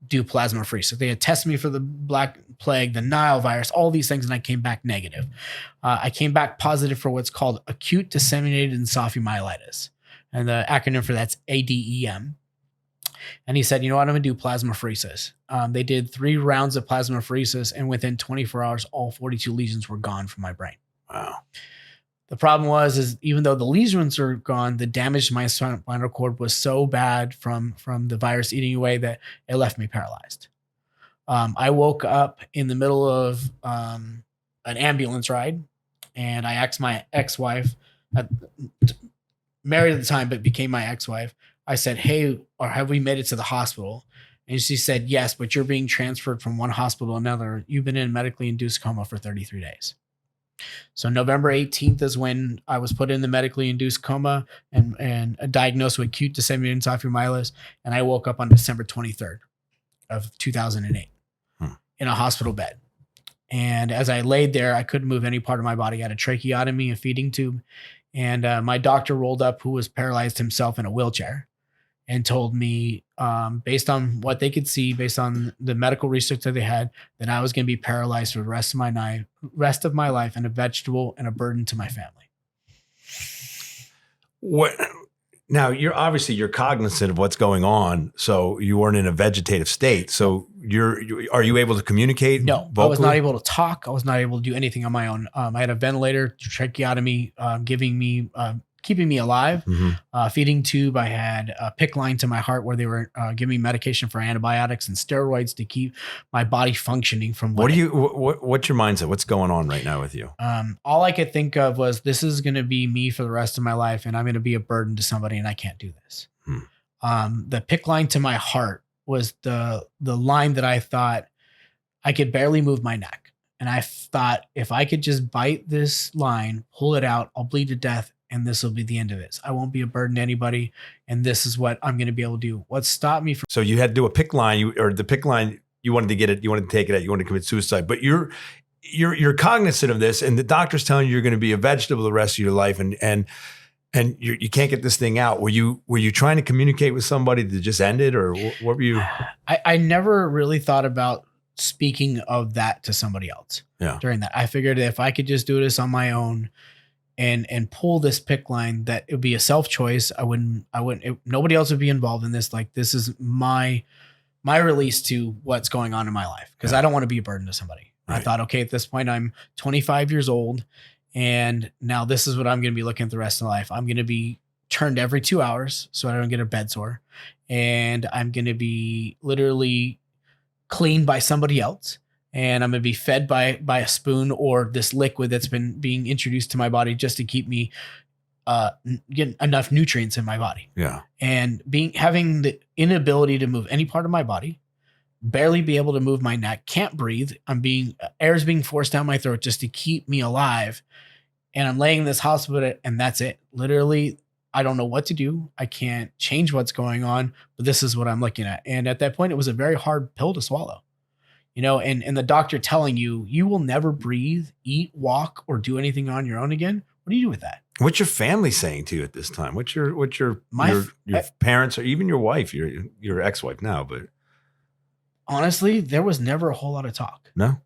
[SPEAKER 2] do plasmapheresis. So they had tested me for the Black Plague, the Nile virus, all these things, and I came back negative. I came back positive for what's called acute disseminated encephalomyelitis. And the acronym for that's ADEM. And he said, you know what, I'm going to do plasmapheresis. They did 3 rounds of plasmapheresis, and within 24 hours, all 42 lesions were gone from my brain.
[SPEAKER 1] Wow.
[SPEAKER 2] The problem is even though the lesions are gone, the damage to my spinal cord was so bad from the virus eating away that it left me paralyzed. I woke up in the middle of an ambulance ride, and I asked my ex-wife, married at the time, but became my ex-wife. I said, hey, or have we made it to the hospital? And she said, yes, but you're being transferred from one hospital to another. You've been in medically induced coma for 33 days. So November 18th is when I was put in the medically induced coma and diagnosed with acute disseminated encephalomyelitis. And I woke up on December 23rd of 2008 in a hospital bed. And as I laid there, I couldn't move any part of my body. I had a tracheotomy, a feeding tube. And my doctor rolled up, who was paralyzed himself in a wheelchair, and told me, based on what they could see, based on the medical research that they had, that I was going to be paralyzed for the rest of my life and a vegetable and a burden to my family.
[SPEAKER 1] What? Now, you're cognizant of what's going on, so you weren't in a vegetative state. So are you able to communicate?
[SPEAKER 2] No, vocally? I was not able to talk. I was not able to do anything on my own. I had a ventilator, tracheotomy, keeping me alive, feeding tube. I had a PICC line to my heart where they were giving me medication for antibiotics and steroids to keep my body functioning from
[SPEAKER 1] what's your mindset? What's going on right now with you?
[SPEAKER 2] All I could think of was, this is going to be me for the rest of my life, and I'm going to be a burden to somebody, and I can't do this. The PICC line to my heart was the line that I thought I could barely move my neck. And I thought, if I could just bite this line, pull it out, I'll bleed to death, and this will be the end of it. I won't be a burden to anybody, and this is what I'm going to be able to do. What stopped me from...
[SPEAKER 1] So you had to do a PICC line, you wanted to get it, you wanted to take it out, you wanted to commit suicide, but you're cognizant of this, and the doctor's telling you you're going to be a vegetable the rest of your life, and you can't get this thing out. Were you trying to communicate with somebody to just end it, or what were you?
[SPEAKER 2] I never really thought about speaking of that to somebody else.
[SPEAKER 1] Yeah.
[SPEAKER 2] During that, I figured if I could just do this on my own and pull this PICC line, that it would be a self choice. Nobody else would be involved in this. Like, this is my release to what's going on in my life, because I don't want to be a burden to somebody. Right. I thought, okay, at this point, I'm 25 years old, and now this is what I'm going to be looking at the rest of my life. I'm going to be turned every 2 hours so I don't get a bed sore, and I'm going to be literally cleaned by somebody else, and I'm going to be fed by a spoon or this liquid that's been being introduced to my body just to keep me get enough nutrients in my body.
[SPEAKER 1] Yeah.
[SPEAKER 2] And having the inability to move any part of my body, barely be able to move my neck, can't breathe. Air's being forced down my throat just to keep me alive. And I'm laying in this hospital, and that's it. Literally, I don't know what to do. I can't change what's going on, but this is what I'm looking at. And at that point, it was a very hard pill to swallow, and the doctor telling you, you will never breathe, eat, walk, or do anything on your own again. What do you do with that?
[SPEAKER 1] What's your family saying to you at this time? What's your parents, or even your wife, your ex-wife now, but
[SPEAKER 2] honestly, there was never a whole lot of talk.
[SPEAKER 1] No,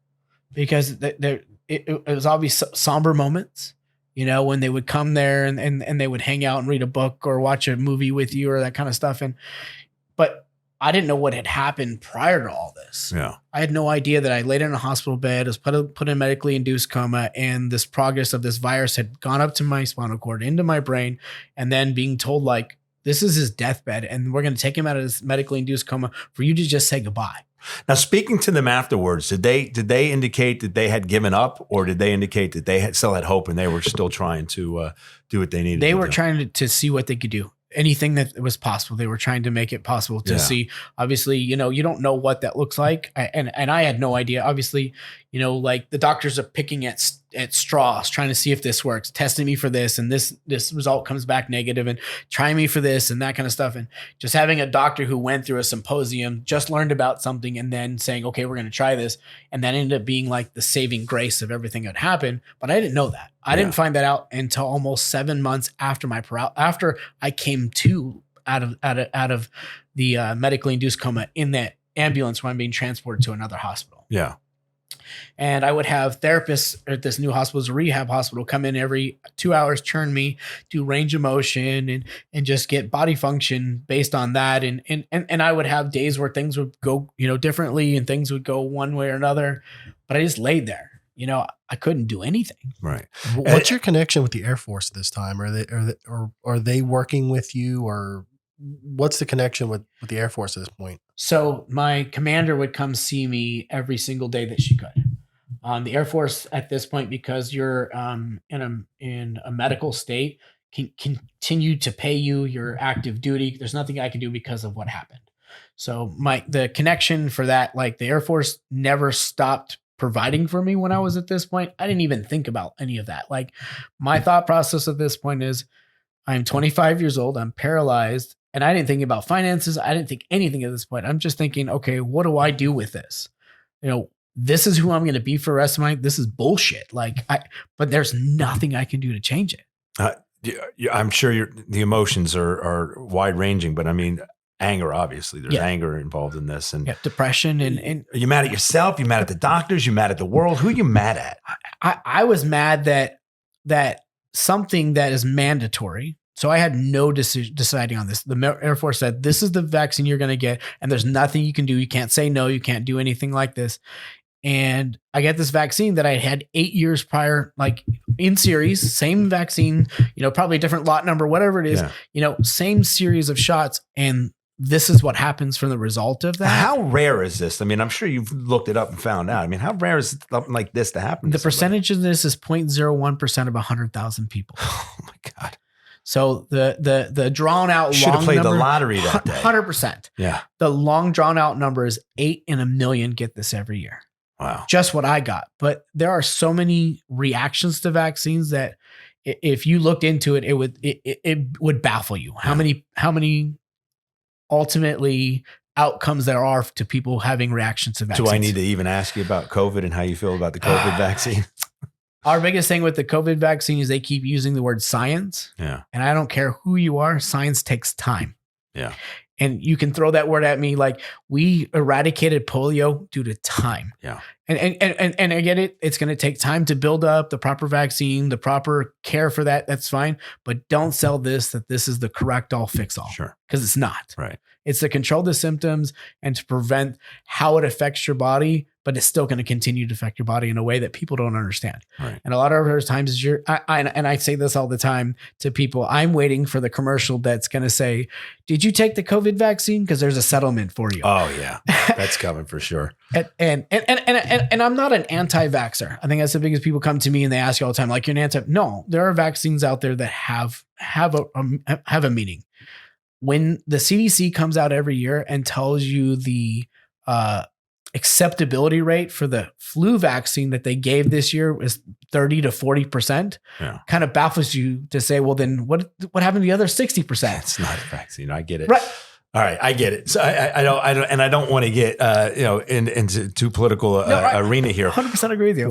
[SPEAKER 2] because it was always somber moments, when they would come there and they would hang out and read a book or watch a movie with you or that kind of stuff. But I didn't know what had happened prior to all this.
[SPEAKER 1] Yeah.
[SPEAKER 2] I had no idea that I laid in a hospital bed, was put in a medically induced coma, and this progress of this virus had gone up to my spinal cord, into my brain, and then being told, like, this is his deathbed, and we're going to take him out of this medically induced coma for you to just say goodbye.
[SPEAKER 1] Now, speaking to them afterwards, did they indicate that they had given up, or did they indicate that they still had hope and they were still trying to do what they needed?
[SPEAKER 2] They were trying to see what they could do. Anything that was possible, they were trying to make it possible to see. Obviously, you don't know what that looks like, and I had no idea. Obviously, like the doctors are picking at straws, trying to see if this works, testing me for this, and this result comes back negative, and trying me for this and that kind of stuff. And just having a doctor who went through a symposium, just learned about something, and then saying, okay, we're going to try this, and that ended up being like the saving grace of everything that happened. But I didn't know that. I didn't find that out until almost 7 months after after I came to out of the medically induced coma in that ambulance when I'm being transported to another hospital.
[SPEAKER 1] Yeah.
[SPEAKER 2] And I would have therapists at this new hospital, a rehab hospital, come in every 2 hours, turn me, do range of motion, and just get body function based on that. And I would have days where things would go, differently, and things would go one way or another. But I just laid there. I couldn't do anything.
[SPEAKER 1] Right.
[SPEAKER 3] What's your connection with the Air Force this time? Are they working with you, or what's the connection with the Air Force at this point?
[SPEAKER 2] So my commander would come see me every single day that she could. The Air Force at this point, because you're in a medical state, can continue to pay you your active duty. There's nothing I can do because of what happened. So the connection for that, like, the Air Force never stopped providing for me when I was at this point. I didn't even think about any of that. Like, my thought process at this point is, I'm 25 years old, I'm paralyzed, and I didn't think about finances. I didn't think anything at this point. I'm just thinking, okay, what do I do with this? This is who I'm going to be for the rest of my life. This is bullshit. But there's nothing I can do to change it.
[SPEAKER 1] I'm sure the emotions are wide ranging, but I mean, anger, obviously there's anger involved in this, and
[SPEAKER 2] depression, and
[SPEAKER 1] are you mad at yourself? You mad at the doctors? You mad at the world? Who are you mad at?
[SPEAKER 2] I was mad that something that is mandatory. So I had no deciding on this. The Air Force said, this is the vaccine you're going to get, and there's nothing you can do. You can't say no. You can't do anything like this. And I get this vaccine that I had 8 years prior, like in series, same vaccine, probably a different lot number, whatever it is, same series of shots. And this is what happens from the result of that.
[SPEAKER 1] How rare is this? I mean, I'm sure you've looked it up and found out. I mean, how rare is something like this to happen?
[SPEAKER 2] The percentage of this is 0.01% of 100,000 people.
[SPEAKER 1] Oh my God.
[SPEAKER 2] So the drawn out
[SPEAKER 1] should have played the lottery that day.
[SPEAKER 2] 100%.
[SPEAKER 1] Yeah.
[SPEAKER 2] The long drawn out number is 8 in a million get this every year.
[SPEAKER 1] Wow.
[SPEAKER 2] just what I got. But there are so many reactions to vaccines that if you looked into it, it would baffle you how many ultimately outcomes there are to people having reactions to vaccines.
[SPEAKER 1] Do I need to even ask you about COVID and how you feel about the COVID vaccine?
[SPEAKER 2] Our biggest thing with the COVID vaccine is they keep using the word science.
[SPEAKER 1] Yeah.
[SPEAKER 2] And I don't care who you are, science takes time.
[SPEAKER 1] Yeah.
[SPEAKER 2] And you can throw that word at me like we eradicated polio due to time.
[SPEAKER 1] Yeah.
[SPEAKER 2] And I get it. It's going to take time to build up the proper vaccine, the proper care for that. That's fine. But don't sell that this is the correct all fix all.
[SPEAKER 1] Sure.
[SPEAKER 2] Because it's not.
[SPEAKER 1] Right.
[SPEAKER 2] It's to control the symptoms and to prevent how it affects your body, but it's still going to continue to affect your body in a way that people don't understand.
[SPEAKER 1] Right.
[SPEAKER 2] And a lot of other times is I say this all the time to people, I'm waiting for the commercial that's going to say, did you take the COVID vaccine? Because there's a settlement for you.
[SPEAKER 1] Oh yeah. That's coming for sure.
[SPEAKER 2] And I'm not an anti-vaxxer. I think that's the biggest people come to me and they ask you all the time, like you're an anti. No, there are vaccines out there that have a meaning. When the CDC comes out every year and tells you the acceptability rate for the flu vaccine that they gave this year was 30 to 40%, kind of baffles you to say, well, then what happened to the other 60%?
[SPEAKER 1] It's not a vaccine. I get it.
[SPEAKER 2] Right.
[SPEAKER 1] All right, I get it. So I don't want to get into too political arena here.
[SPEAKER 2] 100% agree with you.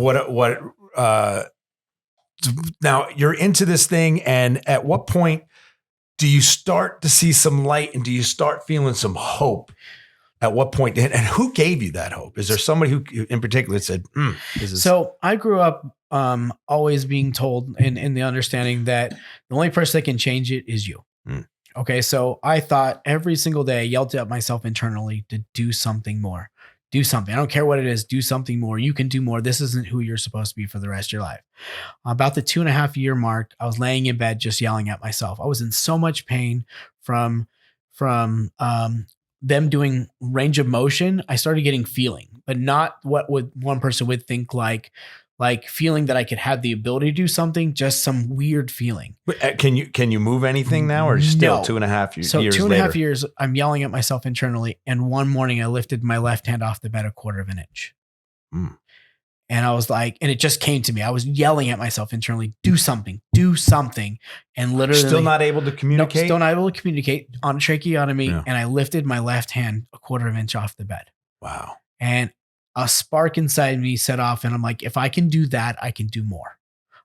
[SPEAKER 1] Now you're into this thing, and at what point do you start to see some light, and do you start feeling some hope? At what point, and who gave you that hope? Is there somebody who, in particular, said, "This is"?
[SPEAKER 2] So I grew up always being told, in the understanding that the only person that can change it is you. Okay, so I thought every single day I yelled at myself internally to do something more. Do something. I don't care what it is. Do something more. You can do more. This isn't who you're supposed to be for the rest of your life. About the 2.5 year mark, I was laying in bed just yelling at myself. I was in so much pain from them doing range of motion. I started getting feeling, but not what one person would think like feeling that I could have the ability to do something, just some weird feeling.
[SPEAKER 1] Can you move anything now, or still 2.5 years?
[SPEAKER 2] So
[SPEAKER 1] years
[SPEAKER 2] 2.5
[SPEAKER 1] later?
[SPEAKER 2] years, I'm yelling at myself internally. And one morning I lifted my left hand off the bed 1/4 inch. And I was like, and it just came to me. I was yelling at myself internally, do something. And literally
[SPEAKER 1] still not able to communicate.
[SPEAKER 2] Still not able to communicate on tracheotomy. Yeah. And I lifted my left hand 1/4 inch off the bed.
[SPEAKER 1] Wow.
[SPEAKER 2] And a spark inside me set off. And I'm like, if I can do that, I can do more.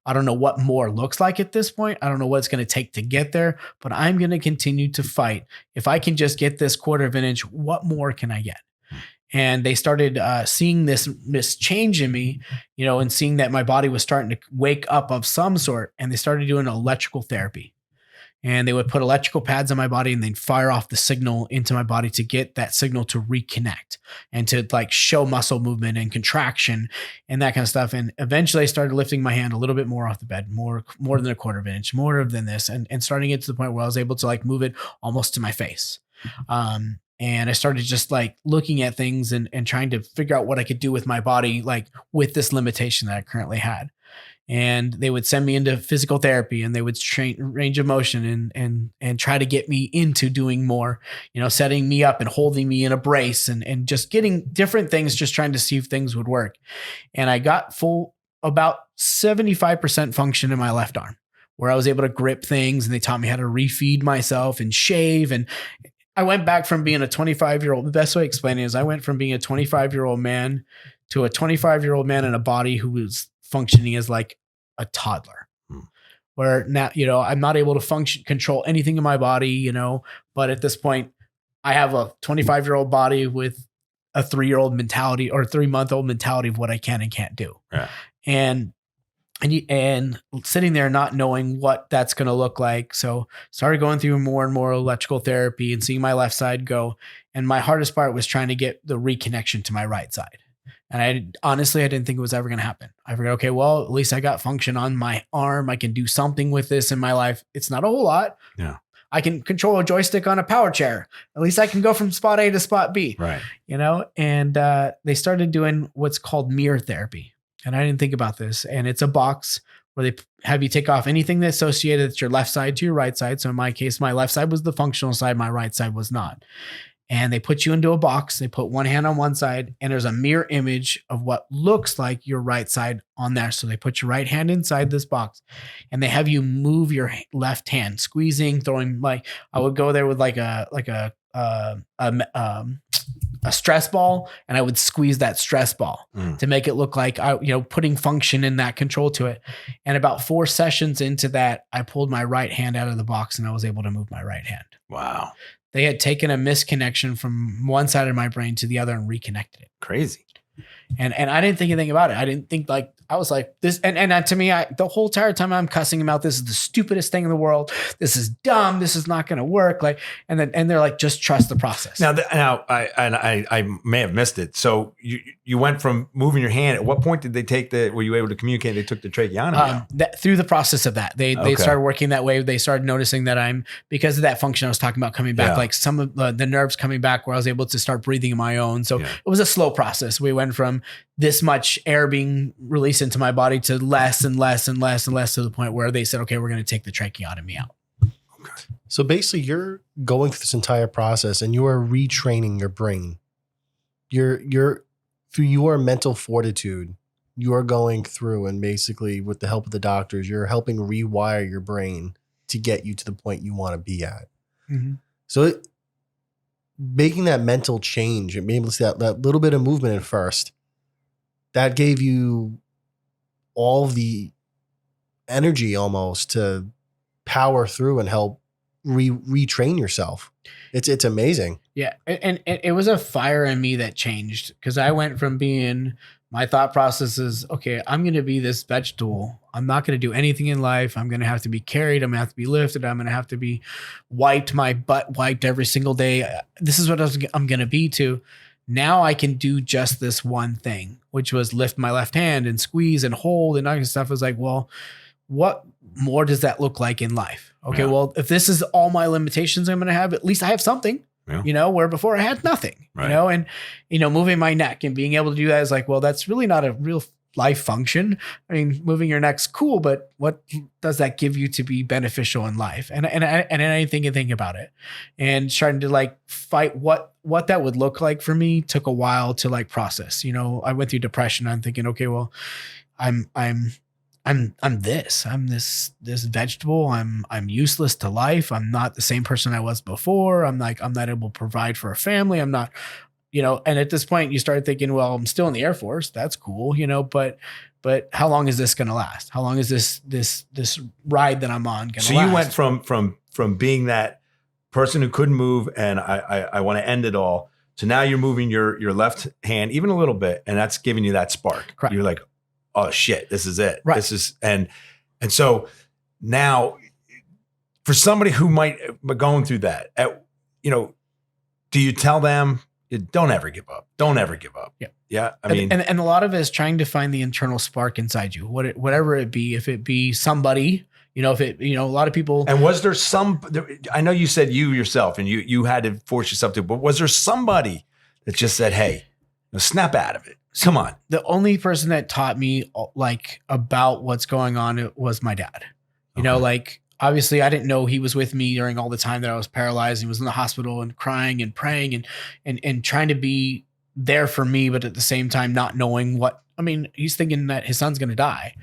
[SPEAKER 2] I don't know what more looks like at this point. I don't know what it's going to take to get there, but I'm going to continue to fight. If I can just get this 1/4 inch, what more can I get? And they started seeing this change in me, and seeing that my body was starting to wake up of some sort. And they started doing electrical therapy. And they would put electrical pads on my body and then fire off the signal into my body to get that signal to reconnect and to show muscle movement and contraction and that kind of stuff. And eventually I started lifting my hand a little bit more off the bed, more than 1/4 inch, more than this, and starting it to the point where I was able to move it almost to my face. And I started just looking at things and trying to figure out what I could do with my body, with this limitation that I currently had. And they would send me into physical therapy, and they would train range of motion and try to get me into doing more, setting me up and holding me in a brace and just getting different things, just trying to see if things would work. And I got about 75% function in my left arm, where I was able to grip things, and they taught me how to refeed myself and shave. And I went back from being a 25-year-old. The best way to explain it is I went from being a 25-year-old man to a 25-year-old man in a body who was functioning as a toddler, where now, I'm not able to control anything in my body, but at this point I have a 25-year-old body with a 3-year-old mentality or 3-month-old mentality of what I can and can't do. Yeah. And sitting there not knowing what that's going to look like. So started going through more and more electrical therapy and seeing my left side go. And my hardest part was trying to get the reconnection to my right side. And I didn't think it was ever going to happen. I figured, okay, well, at least I got function on my arm. I can do something with this in my life. It's not a whole lot.
[SPEAKER 1] Yeah.
[SPEAKER 2] I can control a joystick on a power chair. At least I can go from spot A to spot B.
[SPEAKER 1] Right.
[SPEAKER 2] And they started doing what's called mirror therapy. And I didn't think about this. And it's a box where they have you take off anything that's associated with your left side to your right side. So in my case, my left side was the functional side. My right side was not. and they put you into a box. They put one hand on one side, and there's a mirror image of what looks like your right side on there. So they put your right hand inside this box, and they have you move your left hand, squeezing, throwing. Like I would go there with like a stress ball, and I would squeeze that stress ball to make it look like putting function in that control to it. And about 4 sessions into that, I pulled my right hand out of the box and I was able to move my right hand.
[SPEAKER 1] Wow.
[SPEAKER 2] They had taken a misconnection from one side of my brain to the other and reconnected it.
[SPEAKER 1] Crazy.
[SPEAKER 2] And I didn't think anything about it. I didn't think I was like this. And to me, the whole entire time I'm cussing him out. This is the stupidest thing in the world. This is dumb. This is not going to work. And they're like, just trust the process.
[SPEAKER 1] Now I may have missed it. So you went from moving your hand. At what point did they take were you able to communicate? They took the tracheotomy out?
[SPEAKER 2] Through the process of that, they started working that way. They started noticing that because of that function I was talking about coming back, like some of the nerves coming back where I was able to start breathing on my own. So it was a slow process. We went from this much air being released into my body to less and less and less and less to the point where they said, okay, we're going to take the tracheotomy out.
[SPEAKER 3] Okay. So basically you're going through this entire process and you are retraining your brain. You're through your mental fortitude, you are going through and basically with the help of the doctors, you're helping rewire your brain to get you to the point you want to be at. Mm-hmm. So making that mental change and being able to see that little bit of movement at first, that gave you all the energy almost to power through and help retrain yourself. It's amazing.
[SPEAKER 2] Yeah. And it was a fire in me that changed because I went from being, my thought process is, okay, I'm going to be this vegetable. I'm not going to do anything in life. I'm going to have to be carried. I'm going to have to be lifted. I'm going to have to be my butt wiped every single day. This is what I'm going to be to. Now I can do just this one thing, which was lift my left hand and squeeze and hold and all that stuff. I was like, well, what more does that look like in life? Okay, well, if this is all my limitations I'm going to have, at least I have something, where before I had nothing, and, moving my neck and being able to do that is like, well, that's really not a real life function. I mean, moving your neck's cool, but what does that give you to be beneficial in life? And I didn't think anything about it, and starting to fight what that would look like for me took a while to process. I went through depression. I'm thinking, okay, well, I'm this vegetable. I'm useless to life. I'm not the same person I was before. I'm not able to provide for a family. I'm not, and at this point you start thinking, well, I'm still in the Air Force. That's cool, but how long is this going to last? How long is this ride that I'm on going to last?
[SPEAKER 1] So you went from being that person who couldn't move and I want to end it all to now you're moving your left hand even a little bit, and that's giving you that spark.
[SPEAKER 2] Correct.
[SPEAKER 1] You're like, oh shit, this is it.
[SPEAKER 2] Right.
[SPEAKER 1] This is, and so now for somebody who might be going through that, do you tell them, don't ever give up. Don't ever give up.
[SPEAKER 2] Yeah.
[SPEAKER 1] Yeah. I mean,
[SPEAKER 2] and a lot of it is trying to find the internal spark inside you, whatever it be, if it be somebody, if it, a lot of people.
[SPEAKER 1] And was there I know you said you yourself and you had to force yourself to, but was there somebody that just said, hey, snap out of it? Come on.
[SPEAKER 2] The only person that taught me about what's going on was my dad. Obviously I didn't know he was with me during all the time that I was paralyzed. He was in the hospital and crying and praying and trying to be there for me, but at the same time, not knowing he's thinking that his son's going to die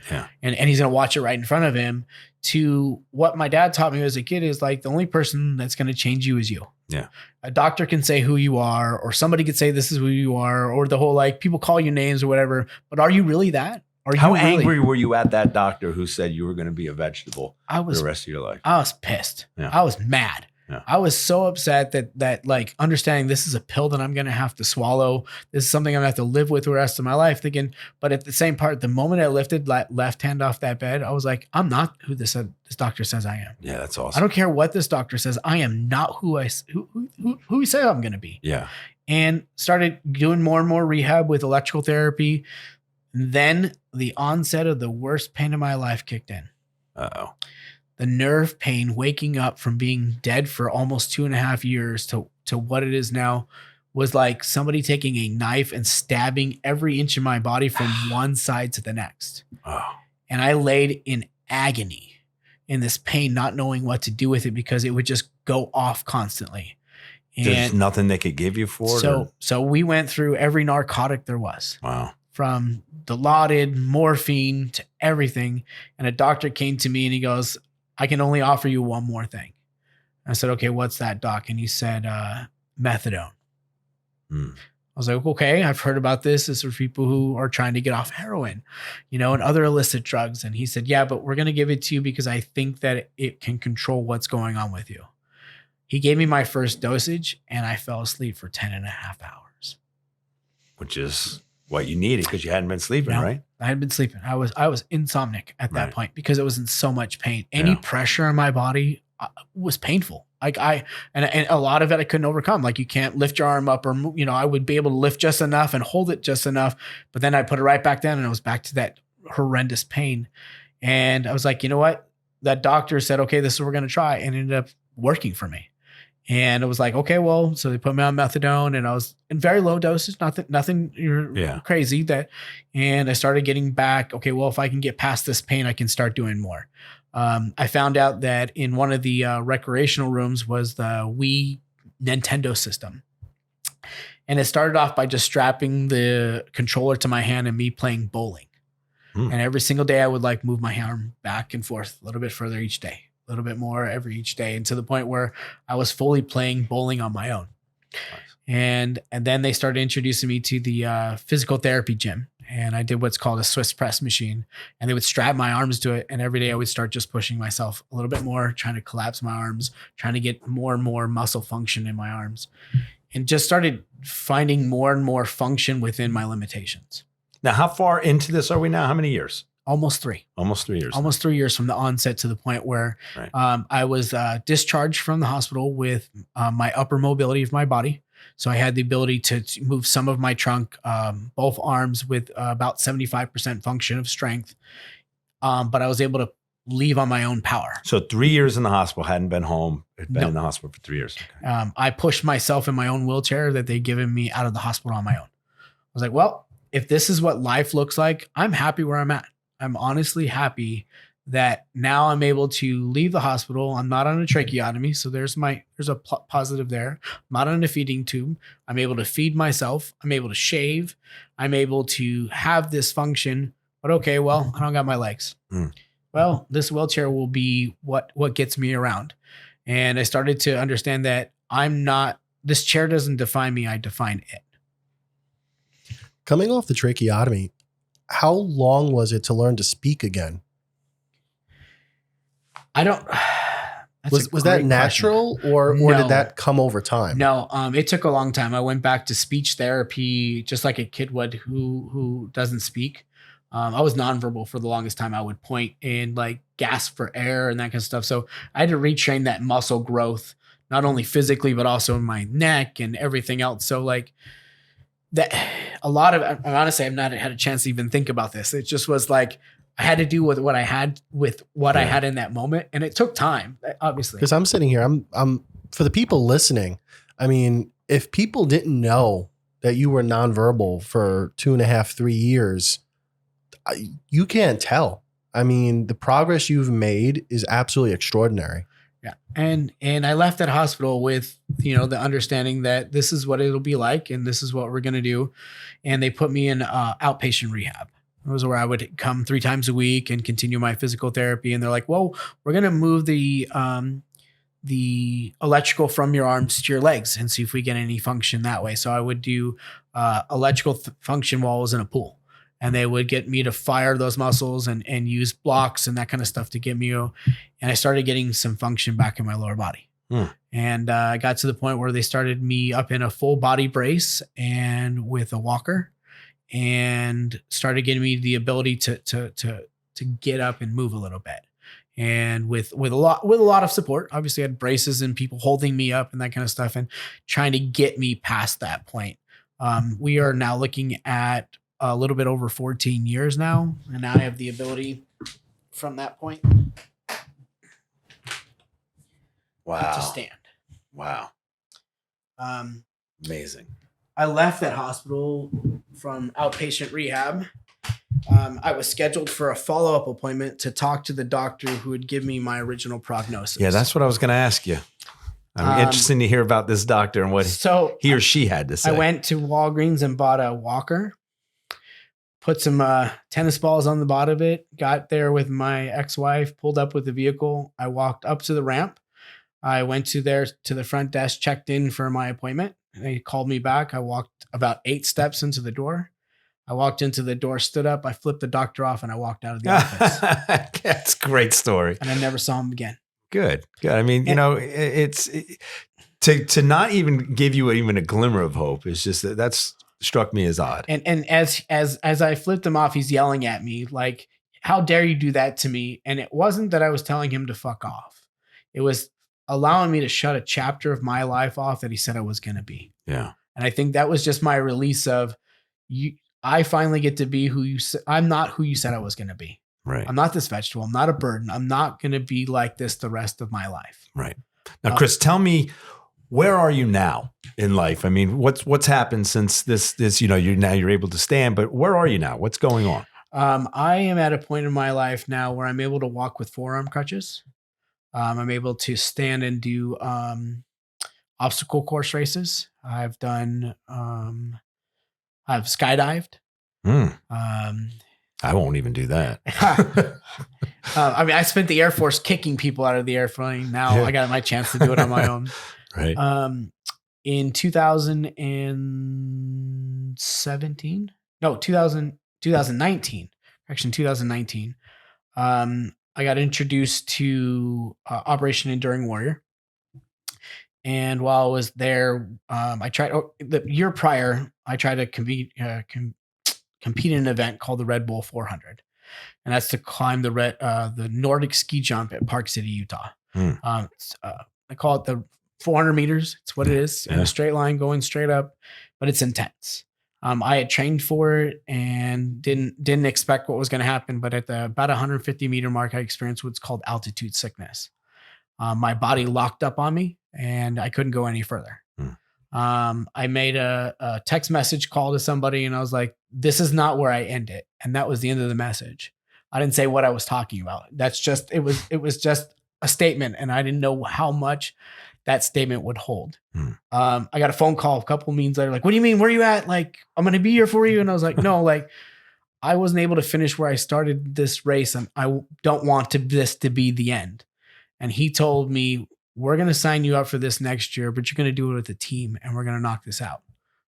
[SPEAKER 2] and he's going to watch it right in front of him. To what my dad taught me as a kid is the only person that's going to change you is you.
[SPEAKER 1] Yeah.
[SPEAKER 2] A doctor can say who you are, or somebody could say this is who you are, or the whole people call you names or whatever, but are you really that?
[SPEAKER 1] How angry were you at that doctor who said you were going to be a vegetable for the rest of your life?
[SPEAKER 2] I was pissed.
[SPEAKER 1] Yeah.
[SPEAKER 2] I was mad. Yeah. I was so upset that understanding this is a pill that I'm going to have to swallow. This is something I'm going to have to live with the rest of my life, thinking, but at the same part, the moment I lifted that left hand off that bed, I was like, I'm not who this doctor says I am.
[SPEAKER 1] Yeah, that's awesome.
[SPEAKER 2] I don't care what this doctor says. I am not who he says I'm going to be.
[SPEAKER 1] Yeah. And
[SPEAKER 2] started doing more and more rehab with electrical therapy. Then the onset of the worst pain of my life kicked in.
[SPEAKER 1] Uh-oh.
[SPEAKER 2] The nerve pain, waking up from being dead for almost 2.5 years to what it is now, was like somebody taking a knife and stabbing every inch of my body from one side to the next.
[SPEAKER 1] Oh.
[SPEAKER 2] And I laid in agony in this pain, not knowing what to do with it because it would just go off constantly.
[SPEAKER 1] There's nothing they could give you for it?
[SPEAKER 2] So we went through every narcotic there was.
[SPEAKER 1] Wow.
[SPEAKER 2] From Dilaudid, morphine to everything. And a doctor came to me and he goes, I can only offer you one more thing. I said, okay, what's that, doc? And he said, methadone. I was like, okay, I've heard about this. This is for people who are trying to get off heroin, and other illicit drugs. And he said, yeah, but we're going to give it to you because I think that it can control what's going on with you. He gave me my first dosage and I fell asleep for 10 and a half hours.
[SPEAKER 1] Which is what you needed because you hadn't been sleeping, right?
[SPEAKER 2] I hadn't been sleeping. I was insomniac at that point because it was in so much pain. Any pressure on my body was painful. And a lot of it I couldn't overcome. Like you can't lift your arm up or, I would be able to lift just enough and hold it just enough, but then I put it right back down and it was back to that horrendous pain. And I was like, you know what? That doctor said, okay, this is what we're going to try, and it ended up working for me. And it was like, okay, well, so they put me on methadone and I was in very low doses, nothing crazy and I started getting back. Okay, well, if I can get past this pain, I can start doing more. I found out that in one of the recreational rooms was the Wii Nintendo system. And it started off by just strapping the controller to my hand and me playing bowling. And every single day I would like move my arm back and forth a little bit further each day. A little bit more each day, and to the point where I was fully playing bowling on my own. Nice. And then they started introducing me to the physical therapy gym, and I did what's called a Swiss press machine, and they would strap my arms to it. And every day I would start just pushing myself a little bit more, trying to collapse my arms, trying to get more and more muscle function in my arms, and just started finding more and more function within my limitations.
[SPEAKER 1] Now, how far into this are we now? How many years?
[SPEAKER 2] Almost 3.
[SPEAKER 1] Almost 3 years.
[SPEAKER 2] Almost 3 years from the onset to the point where I was discharged from the hospital with my upper mobility of my body. So I had the ability to move some of my trunk, both arms with about 75% function of strength. But I was able to leave on my own power.
[SPEAKER 1] So 3 years in the hospital, hadn't been home, had been in the hospital for 3 years. Okay.
[SPEAKER 2] I pushed myself in my own wheelchair that they'd given me out of the hospital on my own. I was like, well, if this is what life looks like, I'm happy where I'm at. I'm honestly happy that now I'm able to leave the hospital. I'm not on a tracheotomy. So there's a positive there. I'm not on a feeding tube. I'm able to feed myself. I'm able to shave. I'm able to have this function, but okay, well, I don't got my legs. Well, this wheelchair will be what gets me around. And I started to understand that this chair doesn't define me. I define it.
[SPEAKER 3] Coming off the tracheotomy, how long was it to learn to speak again? Was that natural or did that come over time?
[SPEAKER 2] No, it took a long time. I went back to speech therapy just like a kid would who doesn't speak. I was nonverbal for the longest time. I would point and like gasp for air and that kind of stuff. So I had to retrain that muscle growth, not only physically, but also in my neck and everything else. So like that, honestly, I've not had a chance to even think about this. It just was like, I had to do with what I had I had in that moment. And it took time, obviously.
[SPEAKER 3] Because I'm sitting here, I'm for the people listening. I mean, if people didn't know that you were nonverbal for 2.5, 3 years, you can't tell. I mean, the progress you've made is absolutely extraordinary.
[SPEAKER 2] Yeah. And I left that hospital with, the understanding that this is what it'll be like and this is what we're going to do. And they put me in outpatient rehab. It was where I would come 3 times a week and continue my physical therapy. And they're like, well, we're going to move the electrical from your arms to your legs and see if we get any function that way. So I would do electrical function while I was in a pool. And they would get me to fire those muscles and use blocks and that kind of stuff to get me. And I started getting some function back in my lower body. And I got to the point where they started me up in a full body brace and with a walker, and started getting me the ability to get up and move a little bit. And with a lot of support, obviously I had braces and people holding me up and that kind of stuff and trying to get me past that point. We are now looking at a little bit over 14 years now. And now I have the ability from that point to stand.
[SPEAKER 1] Wow. Amazing.
[SPEAKER 2] I left that hospital from outpatient rehab. I was scheduled for a follow-up appointment to talk to the doctor who would give me my original prognosis.
[SPEAKER 1] Yeah, that's what I was going to ask you. I'm interested to hear about this doctor and what he or she had to say.
[SPEAKER 2] I went to Walgreens and bought a walker, put some tennis balls on the bottom of it, got there with my ex-wife, pulled up with the vehicle. I walked up to the ramp. I went to the front desk, checked in for my appointment. They called me back. I walked about 8 steps into the door. I walked into the door, stood up, I flipped the doctor off, and I walked out of the office.
[SPEAKER 1] That's a great story.
[SPEAKER 2] And I never saw him again.
[SPEAKER 1] Good. I mean, to not even give you even a glimmer of hope is just that's struck me as odd.
[SPEAKER 2] And as I flipped him off, he's yelling at me like, "How dare you do that to me?" And it wasn't that I was telling him to fuck off. It was allowing me to shut a chapter of my life off that he said I was going to be.
[SPEAKER 1] Yeah.
[SPEAKER 2] And I think that was just my release of you. I finally get to be who you said. I'm not who you said I was going to be.
[SPEAKER 1] Right.
[SPEAKER 2] I'm not this vegetable. I'm not a burden. I'm not going to be like this the rest of my life.
[SPEAKER 1] Right. Now, Chris, tell me, where are you now in life? I mean, what's happened since this, you're able to stand, but where are you now? What's going on?
[SPEAKER 2] I am at a point in my life now where I'm able to walk with forearm crutches. I'm able to stand and do obstacle course races. I've skydived.
[SPEAKER 1] I won't even do that.
[SPEAKER 2] I mean, I spent the Air Force kicking people out of the airplane. Now I got my chance to do it on my own.
[SPEAKER 1] Right.
[SPEAKER 2] In 2019, I got introduced to Operation Enduring Warrior. And while I was there, the year prior, I tried to compete in an event called the Red Bull 400. And that's to climb the Nordic ski jump at Park City, Utah. I call it the 400 meters. It's what it is, in a straight line going straight up, but it's intense. I had trained for it and didn't expect what was going to happen. But at the about 150 meter mark, I experienced what's called altitude sickness. My body locked up on me and I couldn't go any further. I made a text message call to somebody and I was like, this is not where I end it. And that was the end of the message. I didn't say what I was talking about. It was just a statement. And I didn't know how much that statement would hold. I got a phone call a couple meetings later, like, what do you mean? Where are you at? Like, I'm going to be here for you. And I was like, no, like I wasn't able to finish where I started this race. And I don't want this to be the end. And he told me, we're going to sign you up for this next year, but you're going to do it with a team and we're going to knock this out.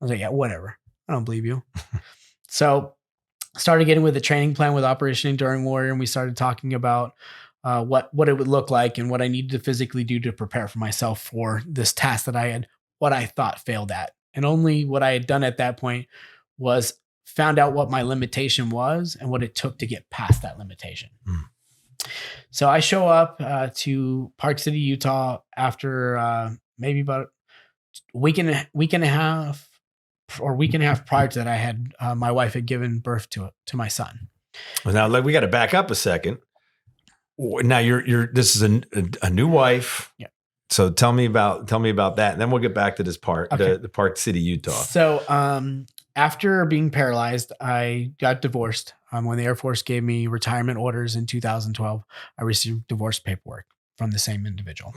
[SPEAKER 2] I was like, yeah, whatever. I don't believe you. So I started getting with the training plan with Operation Enduring Warrior. And we started talking about what it would look like and what I needed to physically do to prepare for myself for this task that what I thought failed at. And only what I had done at that point was found out what my limitation was and what it took to get past that limitation. So I show up to Park City, Utah after maybe about a week and a half prior to that. I had my wife had given birth to my son.
[SPEAKER 1] Well, now we got to back up a second. Now this is a new wife.
[SPEAKER 2] Yeah.
[SPEAKER 1] So tell me about that, and then we'll get back to this part, okay. the Park City, Utah.
[SPEAKER 2] So after being paralyzed, I got divorced. When the Air Force gave me retirement orders in 2012, I received divorce paperwork from the same individual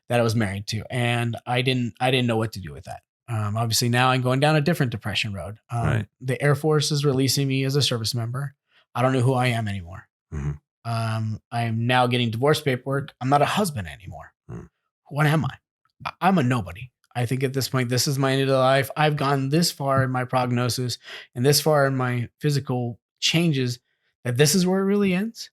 [SPEAKER 2] that I was married to, and I didn't know what to do with that. Obviously, now I'm going down a different depression road.
[SPEAKER 1] Right.
[SPEAKER 2] The Air Force is releasing me as a service member. I don't know who I am anymore. I'm now getting divorce paperwork. I'm not a husband anymore. What am I? I'm a nobody. I think at this point, this is my end of the life. I've gone this far in my prognosis and this far in my physical changes that this is where it really ends.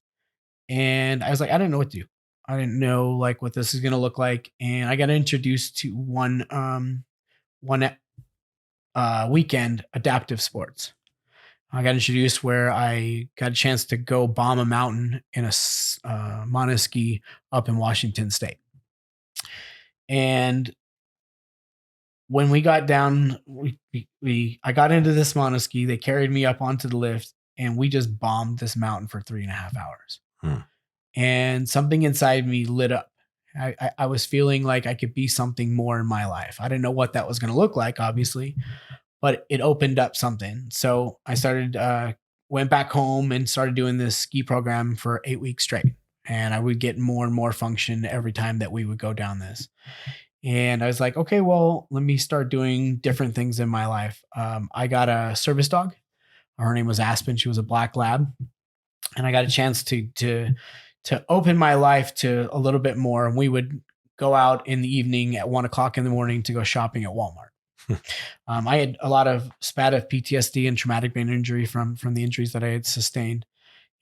[SPEAKER 2] And I was like, I didn't know what to do. I didn't know like what this is going to look like. And I got introduced to one weekend adaptive sports. I got introduced where I got a chance to go bomb a mountain in a monoski up in Washington State. And when we got down, I got into this monoski. They carried me up onto the lift, and we just bombed this mountain for 3.5 hours. And something inside me lit up. I was feeling like I could be something more in my life. I didn't know what that was going to look like, obviously, but it opened up something. So I went back home and started doing this ski program for 8 weeks straight. And I would get more and more function every time that we would go down this. And I was like, okay, well, let me start doing different things in my life. I got a service dog. Her name was Aspen. She was a black lab, and I got a chance to open my life to a little bit more. And we would go out in the evening at 1:00 in the morning to go shopping at Walmart. I had a lot of spat of PTSD and traumatic brain injury from the injuries that I had sustained.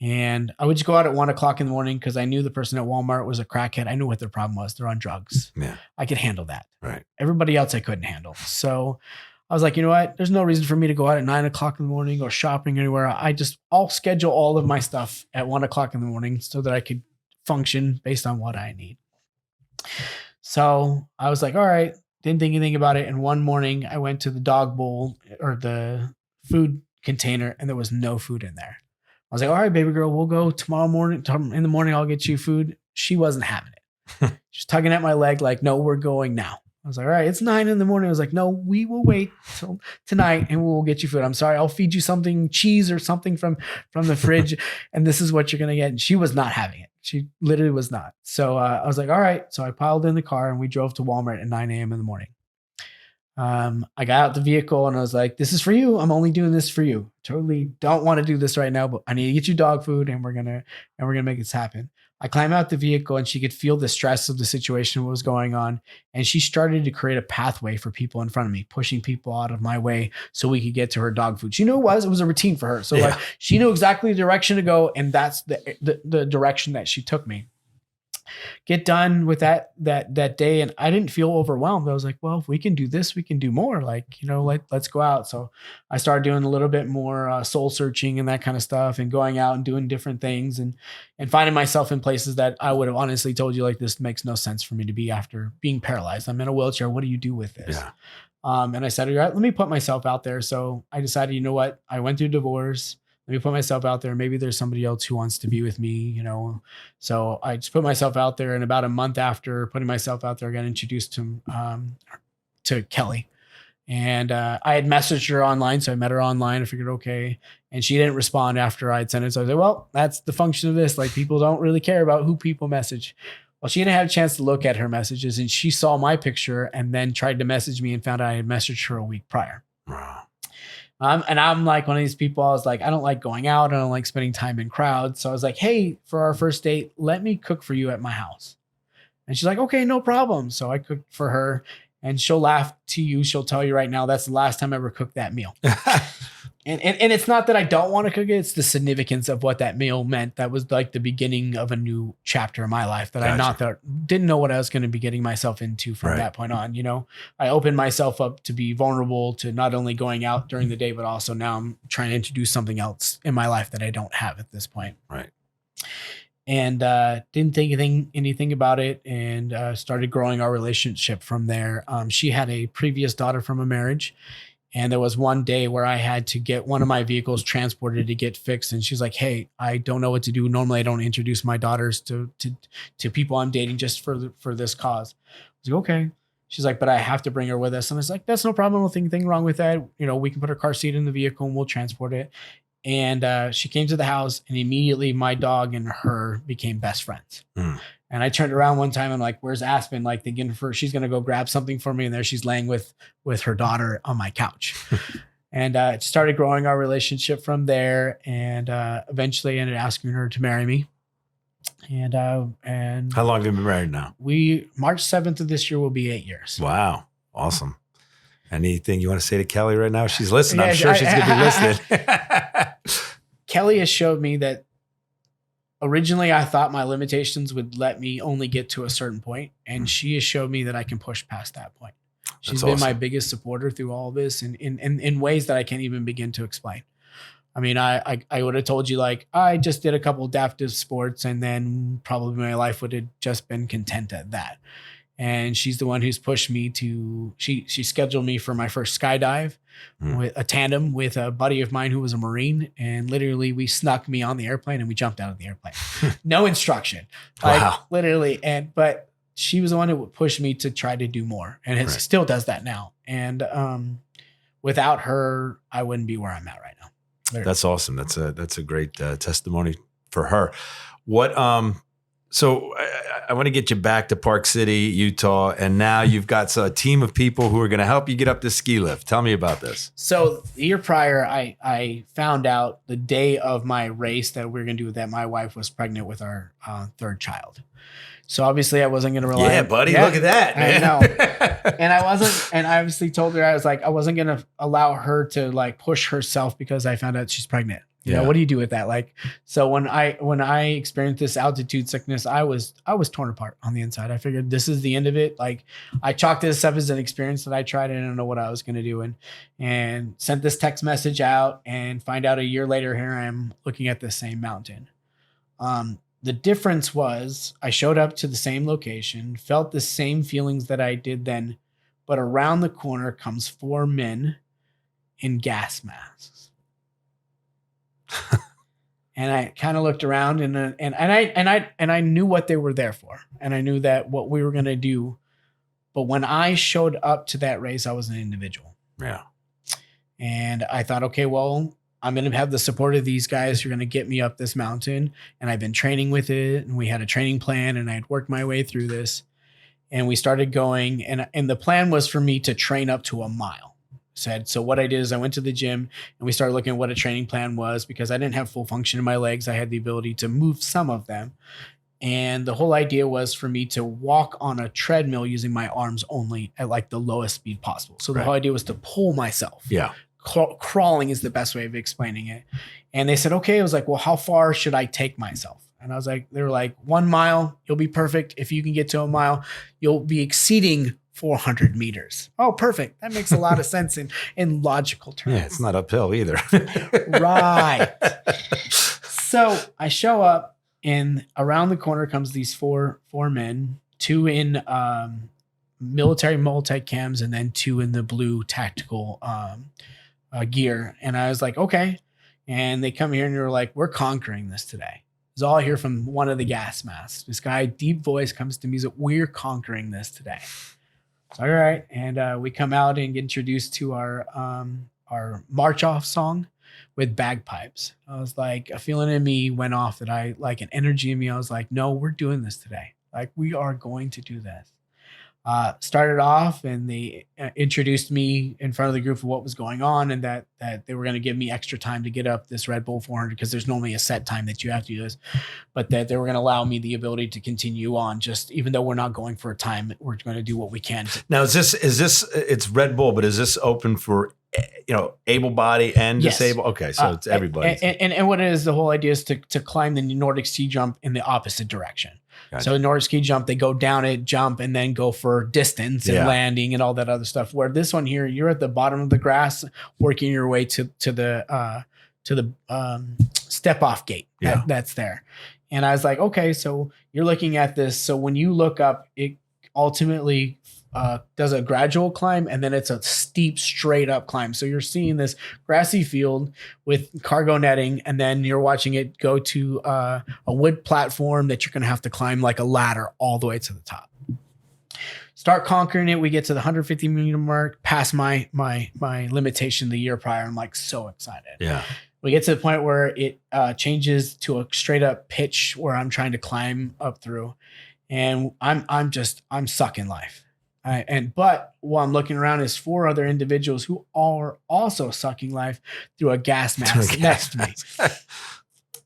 [SPEAKER 2] And I would just go out at 1:00 in the morning because I knew the person at Walmart was a crackhead. I knew what their problem was. They're on drugs.
[SPEAKER 1] Yeah.
[SPEAKER 2] I could handle that.
[SPEAKER 1] Right.
[SPEAKER 2] Everybody else I couldn't handle. So I was like, you know what? There's no reason for me to go out at 9:00 in the morning or shopping anywhere. I'll schedule all of my stuff at 1:00 in the morning so that I could function based on what I need. So I was like, all right, didn't think anything about it. And one morning I went to the dog bowl or the food container and there was no food in there. I was like, all right, baby girl, we'll go tomorrow morning. In the morning, I'll get you food. She wasn't having it. She's tugging at my leg like, no, we're going now. I was like, all right, it's 9 in the morning. I was like, no, we will wait till tonight and we'll get you food. I'm sorry. I'll feed you something, cheese or something from the fridge. And this is what you're going to get. And she was not having it. She literally was not. So I was like, all right. So I piled in the car and we drove to Walmart at 9 a.m. in the morning. I got out the vehicle and I was like, this is for you. I'm only doing this for you. Totally don't want to do this right now, but I need to get you dog food and we're going to make this happen. I climbed out the vehicle and she could feel the stress of the situation, what was going on. And she started to create a pathway for people in front of me, pushing people out of my way so we could get to her dog food. She knew it was a routine for her. So like she knew exactly the direction to go. And that's the direction that she took me. Get done with that day. And I didn't feel overwhelmed. I was like, well, if we can do this, we can do more. Like, let's go out. So I started doing a little bit more soul searching and that kind of stuff and going out and doing different things and finding myself in places that I would have honestly told you, like, this makes no sense for me to be after being paralyzed. I'm in a wheelchair. What do you do with this? Yeah. And I said, all right, let me put myself out there. So I decided, you know what? I went through divorce. Let me put myself out there. Maybe there's somebody else who wants to be with me, So I just put myself out there. And about a month after putting myself out there, I got introduced to Kelly. And I had messaged her online. So I met her online. I figured, okay. And she didn't respond after I had sent it. So I was like, well, that's the function of this. Like, people don't really care about who people message. Well, she didn't have a chance to look at her messages. And she saw my picture and then tried to message me and found out I had messaged her a week prior.
[SPEAKER 1] Wow.
[SPEAKER 2] And I'm like one of these people, I was like, I don't like going out. I don't like spending time in crowds. So I was like, hey, for our first date, let me cook for you at my house. And she's like, okay, no problem. So I cooked for her and she'll laugh to you. She'll tell you right now, that's the last time I ever cooked that meal. And it's not that I don't want to cook it. It's the significance of what that meal meant. That was like the beginning of a new chapter in my life that I didn't know what I was going to be getting myself into from that point on. I opened myself up to be vulnerable to not only going out during the day, but also now I'm trying to introduce something else in my life that I don't have at this point.
[SPEAKER 1] Right.
[SPEAKER 2] And didn't think anything about it and started growing our relationship from there. She had a previous daughter from a marriage. And there was one day where I had to get one of my vehicles transported to get fixed. And she's like, hey, I don't know what to do. Normally, I don't introduce my daughters to people I'm dating just for this cause. I was like, okay. She's like, but I have to bring her with us. And I was like, that's no problem. Nothing wrong with that. We can put her car seat in the vehicle and we'll transport it. And she came to the house and immediately my dog and her became best friends. Mm. And I turned around one time and like, where's Aspen? Like thinking she's going to go grab something for me. And there she's laying with her daughter on my couch. And it started growing our relationship from there. And eventually ended up asking her to marry me. And
[SPEAKER 1] how long have you been married now?
[SPEAKER 2] March 7th of this year will be 8 years.
[SPEAKER 1] Wow. Awesome. Anything you want to say to Kelly right now? She's listening. I'm sure she's going to be listening.
[SPEAKER 2] Kelly has showed me that originally I thought my limitations would let me only get to a certain point. And she has showed me that I can push past that point. She's been my biggest supporter through all of this and in ways that I can't even begin to explain. I mean, I would have told you like, I just did a couple of adaptive sports and then probably my life would have just been content at that. And she's the one who's pushed me to, she scheduled me for my first skydive with a tandem with a buddy of mine who was a Marine. And literally we snuck me on the airplane and we jumped out of the airplane. No instruction. Wow. Literally. But she was the one who would push me to try to do more. And it still does that now. And without her, I wouldn't be where I'm at right now. Literally.
[SPEAKER 1] That's awesome. That's a great testimony for her. What, so I want to get you back to Park City, Utah, and now you've got a team of people who are going to help you get up this ski lift. Tell me about this.
[SPEAKER 2] So the year prior, I found out the day of my race that we were going to do that my wife was pregnant with our third child. So obviously I wasn't going to rely.
[SPEAKER 1] Yeah, buddy, look at that, man.
[SPEAKER 2] I know. And I obviously told her, I wasn't going to allow her to like push herself because I found out she's pregnant. You know, what do you do with that? Like, so when I experienced this altitude sickness, I was torn apart on the inside. I figured this is the end of it. Like, I chalked this up as an experience that I tried. I didn't know what I was going to do, and sent this text message out, and find out a year later, here I am looking at the same mountain. The difference was I showed up to the same location, felt the same feelings that I did then, but around the corner comes 4 men in gas masks. And I kind of looked around and I knew what they were there for. And I knew that what we were going to do. But when I showed up to that race, I was an individual.
[SPEAKER 1] Yeah.
[SPEAKER 2] And I thought, okay, well, I'm going to have the support of these guys who are going to get me up this mountain. And I've been training with it, and we had a training plan, and I had worked my way through this, and we started going. And the plan was for me to train up to a mile. So what I did is I went to the gym, and we started looking at what a training plan was, because I didn't have full function in my legs. I had the ability to move some of them. And the whole idea was for me to walk on a treadmill using my arms only at like the lowest speed possible. So the whole idea was to pull myself.
[SPEAKER 1] Yeah.
[SPEAKER 2] Crawling is the best way of explaining it. And they said, okay. I was like, well, how far should I take myself? And I was like, they were like, 1 mile, you'll be perfect. If you can get to a mile, you'll be exceeding 400 meters. Oh, perfect. That makes a lot of sense in logical terms.
[SPEAKER 1] Yeah, it's not uphill either.
[SPEAKER 2] Right. So I show up, and around the corner comes these four men, 2 in military multi-cams, and then 2 in the blue tactical gear. And I was like, okay. And they come here and they're like, we're conquering this today. It's all here from one of the gas masks. This guy, deep voice, comes to me, says, we're conquering this today. So, all right. And we come out and get introduced to our march off song with bagpipes. I was like, a feeling in me went off that I like, an energy in me. I was like, no, we're doing this today. Like, we are going to do this. Started off, and they introduced me in front of the group of what was going on, and that they were going to give me extra time to get up this Red Bull 400, because there's normally a set time that you have to do this, but that they were going to allow me the ability to continue on. Just even though we're not going for a time, we're going to do what we can.
[SPEAKER 1] Now, is this it's Red Bull, but is this open for, able body and disabled? Okay, so it's everybody.
[SPEAKER 2] And what it is, the whole idea is to climb the Nordic ski jump in the opposite direction. Gotcha. So in Nordic ski jump, they go down it, jump, and then go for distance and landing and all that other stuff. Where this one here, you're at the bottom of the grass, working your way to the step off gate that's there. And I was like, okay, so you're looking at this. So when you look up, it ultimately does a gradual climb, and then it's a steep straight up climb. So you're seeing this grassy field with cargo netting, and then you're watching it go to a wood platform that you're going to have to climb like a ladder all the way to the top. Start conquering it. We get to the 150 meter mark, past my limitation the year prior. I'm like so excited. Yeah. We get to the point where it changes to a straight up pitch where I'm trying to climb up through, and I'm sucking life. But while I'm looking around is 4 other individuals who are also sucking life through a gas mask next to me.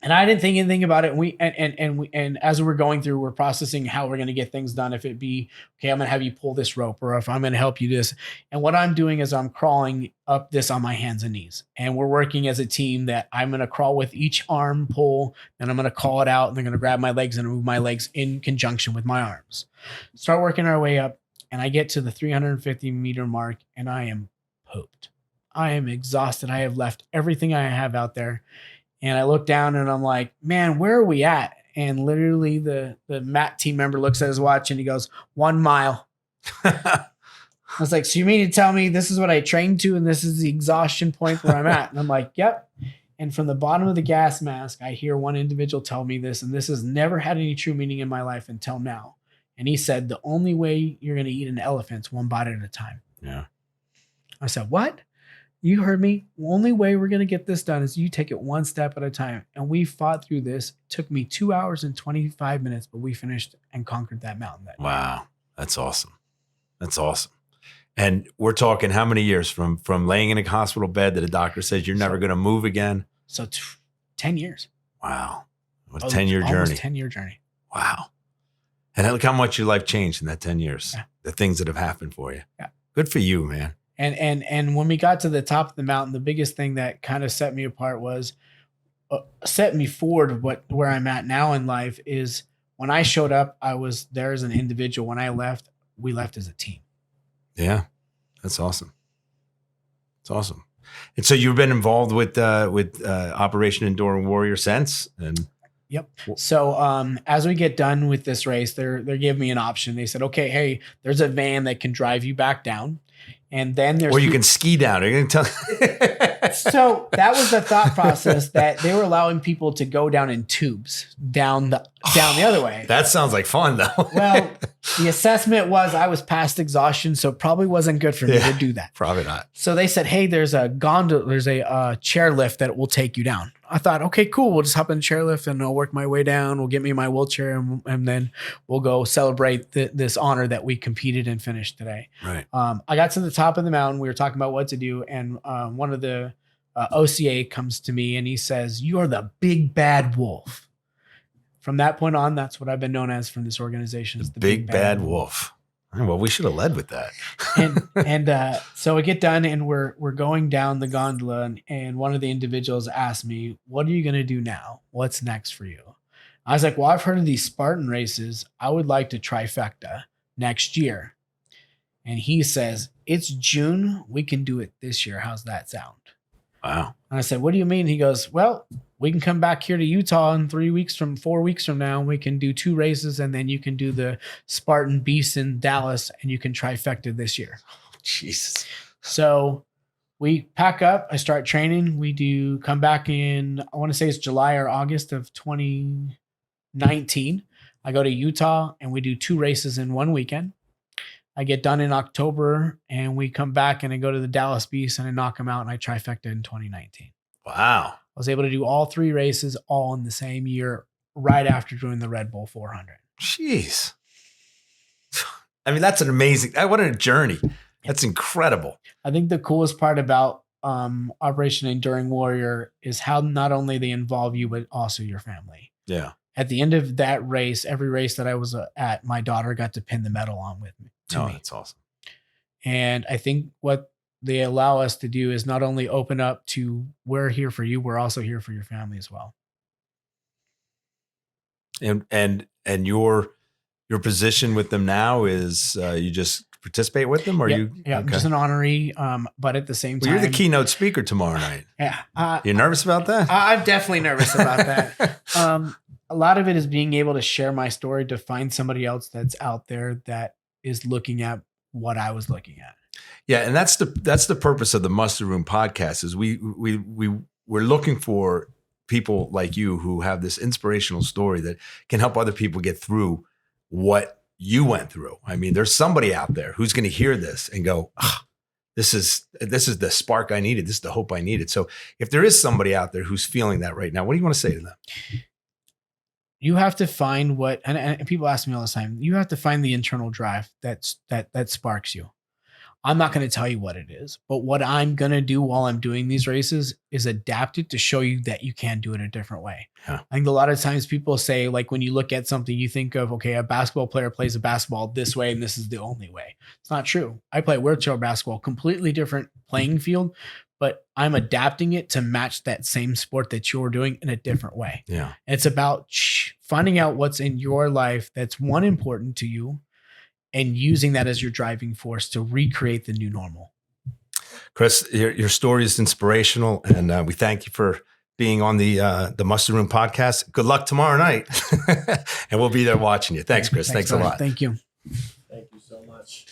[SPEAKER 2] And I didn't think anything about it. And as we're going through, we're processing how we're going to get things done. If it be, okay, I'm going to have you pull this rope, or if I'm going to help you this. And what I'm doing is I'm crawling up this on my hands and knees. And we're working as a team that I'm going to crawl with each arm pull, and I'm going to call it out, and they're going to grab my legs and move my legs in conjunction with my arms. Start working our way up. And I get to the 350 meter mark, and I am pooped. I am exhausted. I have left everything I have out there. And I look down and I'm like, man, where are we at? And literally the MAT team member looks at his watch and he goes, 1 mile. I was like, so you mean to tell me this is what I trained to, and this is the exhaustion point where I'm at? And I'm like, yep. And from the bottom of the gas mask, I hear one individual tell me this, and this has never had any true meaning in my life until now. And he said, the only way you're going to eat an elephant is 1 bite at a time.
[SPEAKER 1] Yeah.
[SPEAKER 2] I said, what? You heard me. The only way we're going to get this done is you take it one step at a time. And we fought through this. It took me 2 hours and 25 minutes, but we finished and conquered that mountain.
[SPEAKER 1] Wow. That's awesome. That's awesome. And we're talking how many years from laying in a hospital bed that a doctor says you're never going to move again?
[SPEAKER 2] So 10 years.
[SPEAKER 1] Wow. What a 10-year journey.
[SPEAKER 2] Almost 10-year journey.
[SPEAKER 1] Wow. And look how much your life changed in that 10 years.
[SPEAKER 2] Yeah.
[SPEAKER 1] The things that have happened for you.
[SPEAKER 2] Yeah.
[SPEAKER 1] Good for you, man.
[SPEAKER 2] And when we got to the top of the mountain, the biggest thing that kind of set me apart was set me forward where I'm at now in life is when I showed up, I was there as an individual. When I left, we left as a team.
[SPEAKER 1] Yeah, that's awesome. It's awesome. And so you've been involved with Operation Enduring Warrior since? And
[SPEAKER 2] yep. So as we get done with this race, they're giving me an option. They said, okay, hey, there's a van that can drive you back down. And then there's
[SPEAKER 1] or you can ski down. Are you going to tell?
[SPEAKER 2] So that was the thought process that they were allowing people to go down in tubes down the other way.
[SPEAKER 1] That sounds like fun, though.
[SPEAKER 2] Well, the assessment was I was past exhaustion, so probably wasn't good for me to do that.
[SPEAKER 1] Probably not.
[SPEAKER 2] So they said, hey, there's a gondola, there's a chairlift that will take you down. I thought, okay, cool. We'll just hop in the chairlift and I'll work my way down. We'll get me my wheelchair and then we'll go celebrate this honor that we competed and finished today.
[SPEAKER 1] Right.
[SPEAKER 2] I got to the top of the mountain. We were talking about what to do. And one of the OCA comes to me and he says, you are the big bad wolf. From that point on, that's what I've been known as from this organization.
[SPEAKER 1] The big bad wolf. Well, we should have led with that.
[SPEAKER 2] and so we get done and we're going down the gondola and one of the individuals asked me, what are you going to do now? What's next for you? I was like, well, I've heard of these Spartan races. I would like to trifecta next year. And he says, it's June. We can do it this year. How's that sound?
[SPEAKER 1] Wow.
[SPEAKER 2] And I said, what do you mean? He goes, well, we can come back here to Utah in 4 weeks from now. We can do 2 races and then you can do the Spartan Beast in Dallas and you can trifecta this year.
[SPEAKER 1] Oh, Jesus.
[SPEAKER 2] So we pack up. I start training. We do come back in, I want to say it's July or August of 2019. I go to Utah and we do 2 races in 1 weekend. I get done in October and we come back and I go to the Dallas Beast and I knock them out and I trifecta in 2019.
[SPEAKER 1] Wow.
[SPEAKER 2] I was able to do all 3 races all in the same year, right after doing the Red Bull 400.
[SPEAKER 1] Jeez. I mean, that's an amazing, what a journey. That's incredible.
[SPEAKER 2] I think the coolest part about Operation Enduring Warrior is how not only they involve you, but also your family.
[SPEAKER 1] Yeah.
[SPEAKER 2] At the end of that race, every race that I was at, my daughter got to pin the medal on with me.
[SPEAKER 1] Oh, that's awesome.
[SPEAKER 2] And I think what they allow us to do is not only open up to we're here for you, we're also here for your family as well.
[SPEAKER 1] And your position with them now is you just participate with them, or
[SPEAKER 2] yeah,
[SPEAKER 1] you?
[SPEAKER 2] Yeah, I'm just an honoree, but at the same time,
[SPEAKER 1] you're the keynote speaker tomorrow night.
[SPEAKER 2] Yeah,
[SPEAKER 1] you nervous about that?
[SPEAKER 2] I'm definitely nervous about that. A lot of it is being able to share my story to find somebody else that's out there that is looking at what I was looking at.
[SPEAKER 1] Yeah, and that's the purpose of the Muster Room podcast. Is we're looking for people like you who have this inspirational story that can help other people get through what you went through. I mean, there's somebody out there who's going to hear this and go, this is the spark I needed. This is the hope I needed. So if there is somebody out there who's feeling that right now, what do you want to say to them?
[SPEAKER 2] You have to find what, and people ask me all the time, you have to find the internal drive that sparks you. I'm not going to tell you what it is, but what I'm going to do while I'm doing these races is adapt it to show you that you can do it a different way.
[SPEAKER 1] Yeah.
[SPEAKER 2] I think a lot of times people say, like, when you look at something, you think of, okay, a basketball player plays a basketball this way and this is the only way. It's not true. I play wheelchair basketball, completely different playing field, but I'm adapting it to match that same sport that you're doing in a different way.
[SPEAKER 1] Yeah.
[SPEAKER 2] It's about finding out what's in your life that's important to you, and using that as your driving force to recreate the new normal.
[SPEAKER 1] Chris, your story is inspirational, and we thank you for being on the Muster Room podcast. Good luck tomorrow night, and we'll be there watching you. Thanks, Chris. Thanks a lot.
[SPEAKER 2] Thank you.
[SPEAKER 3] Thank you so much.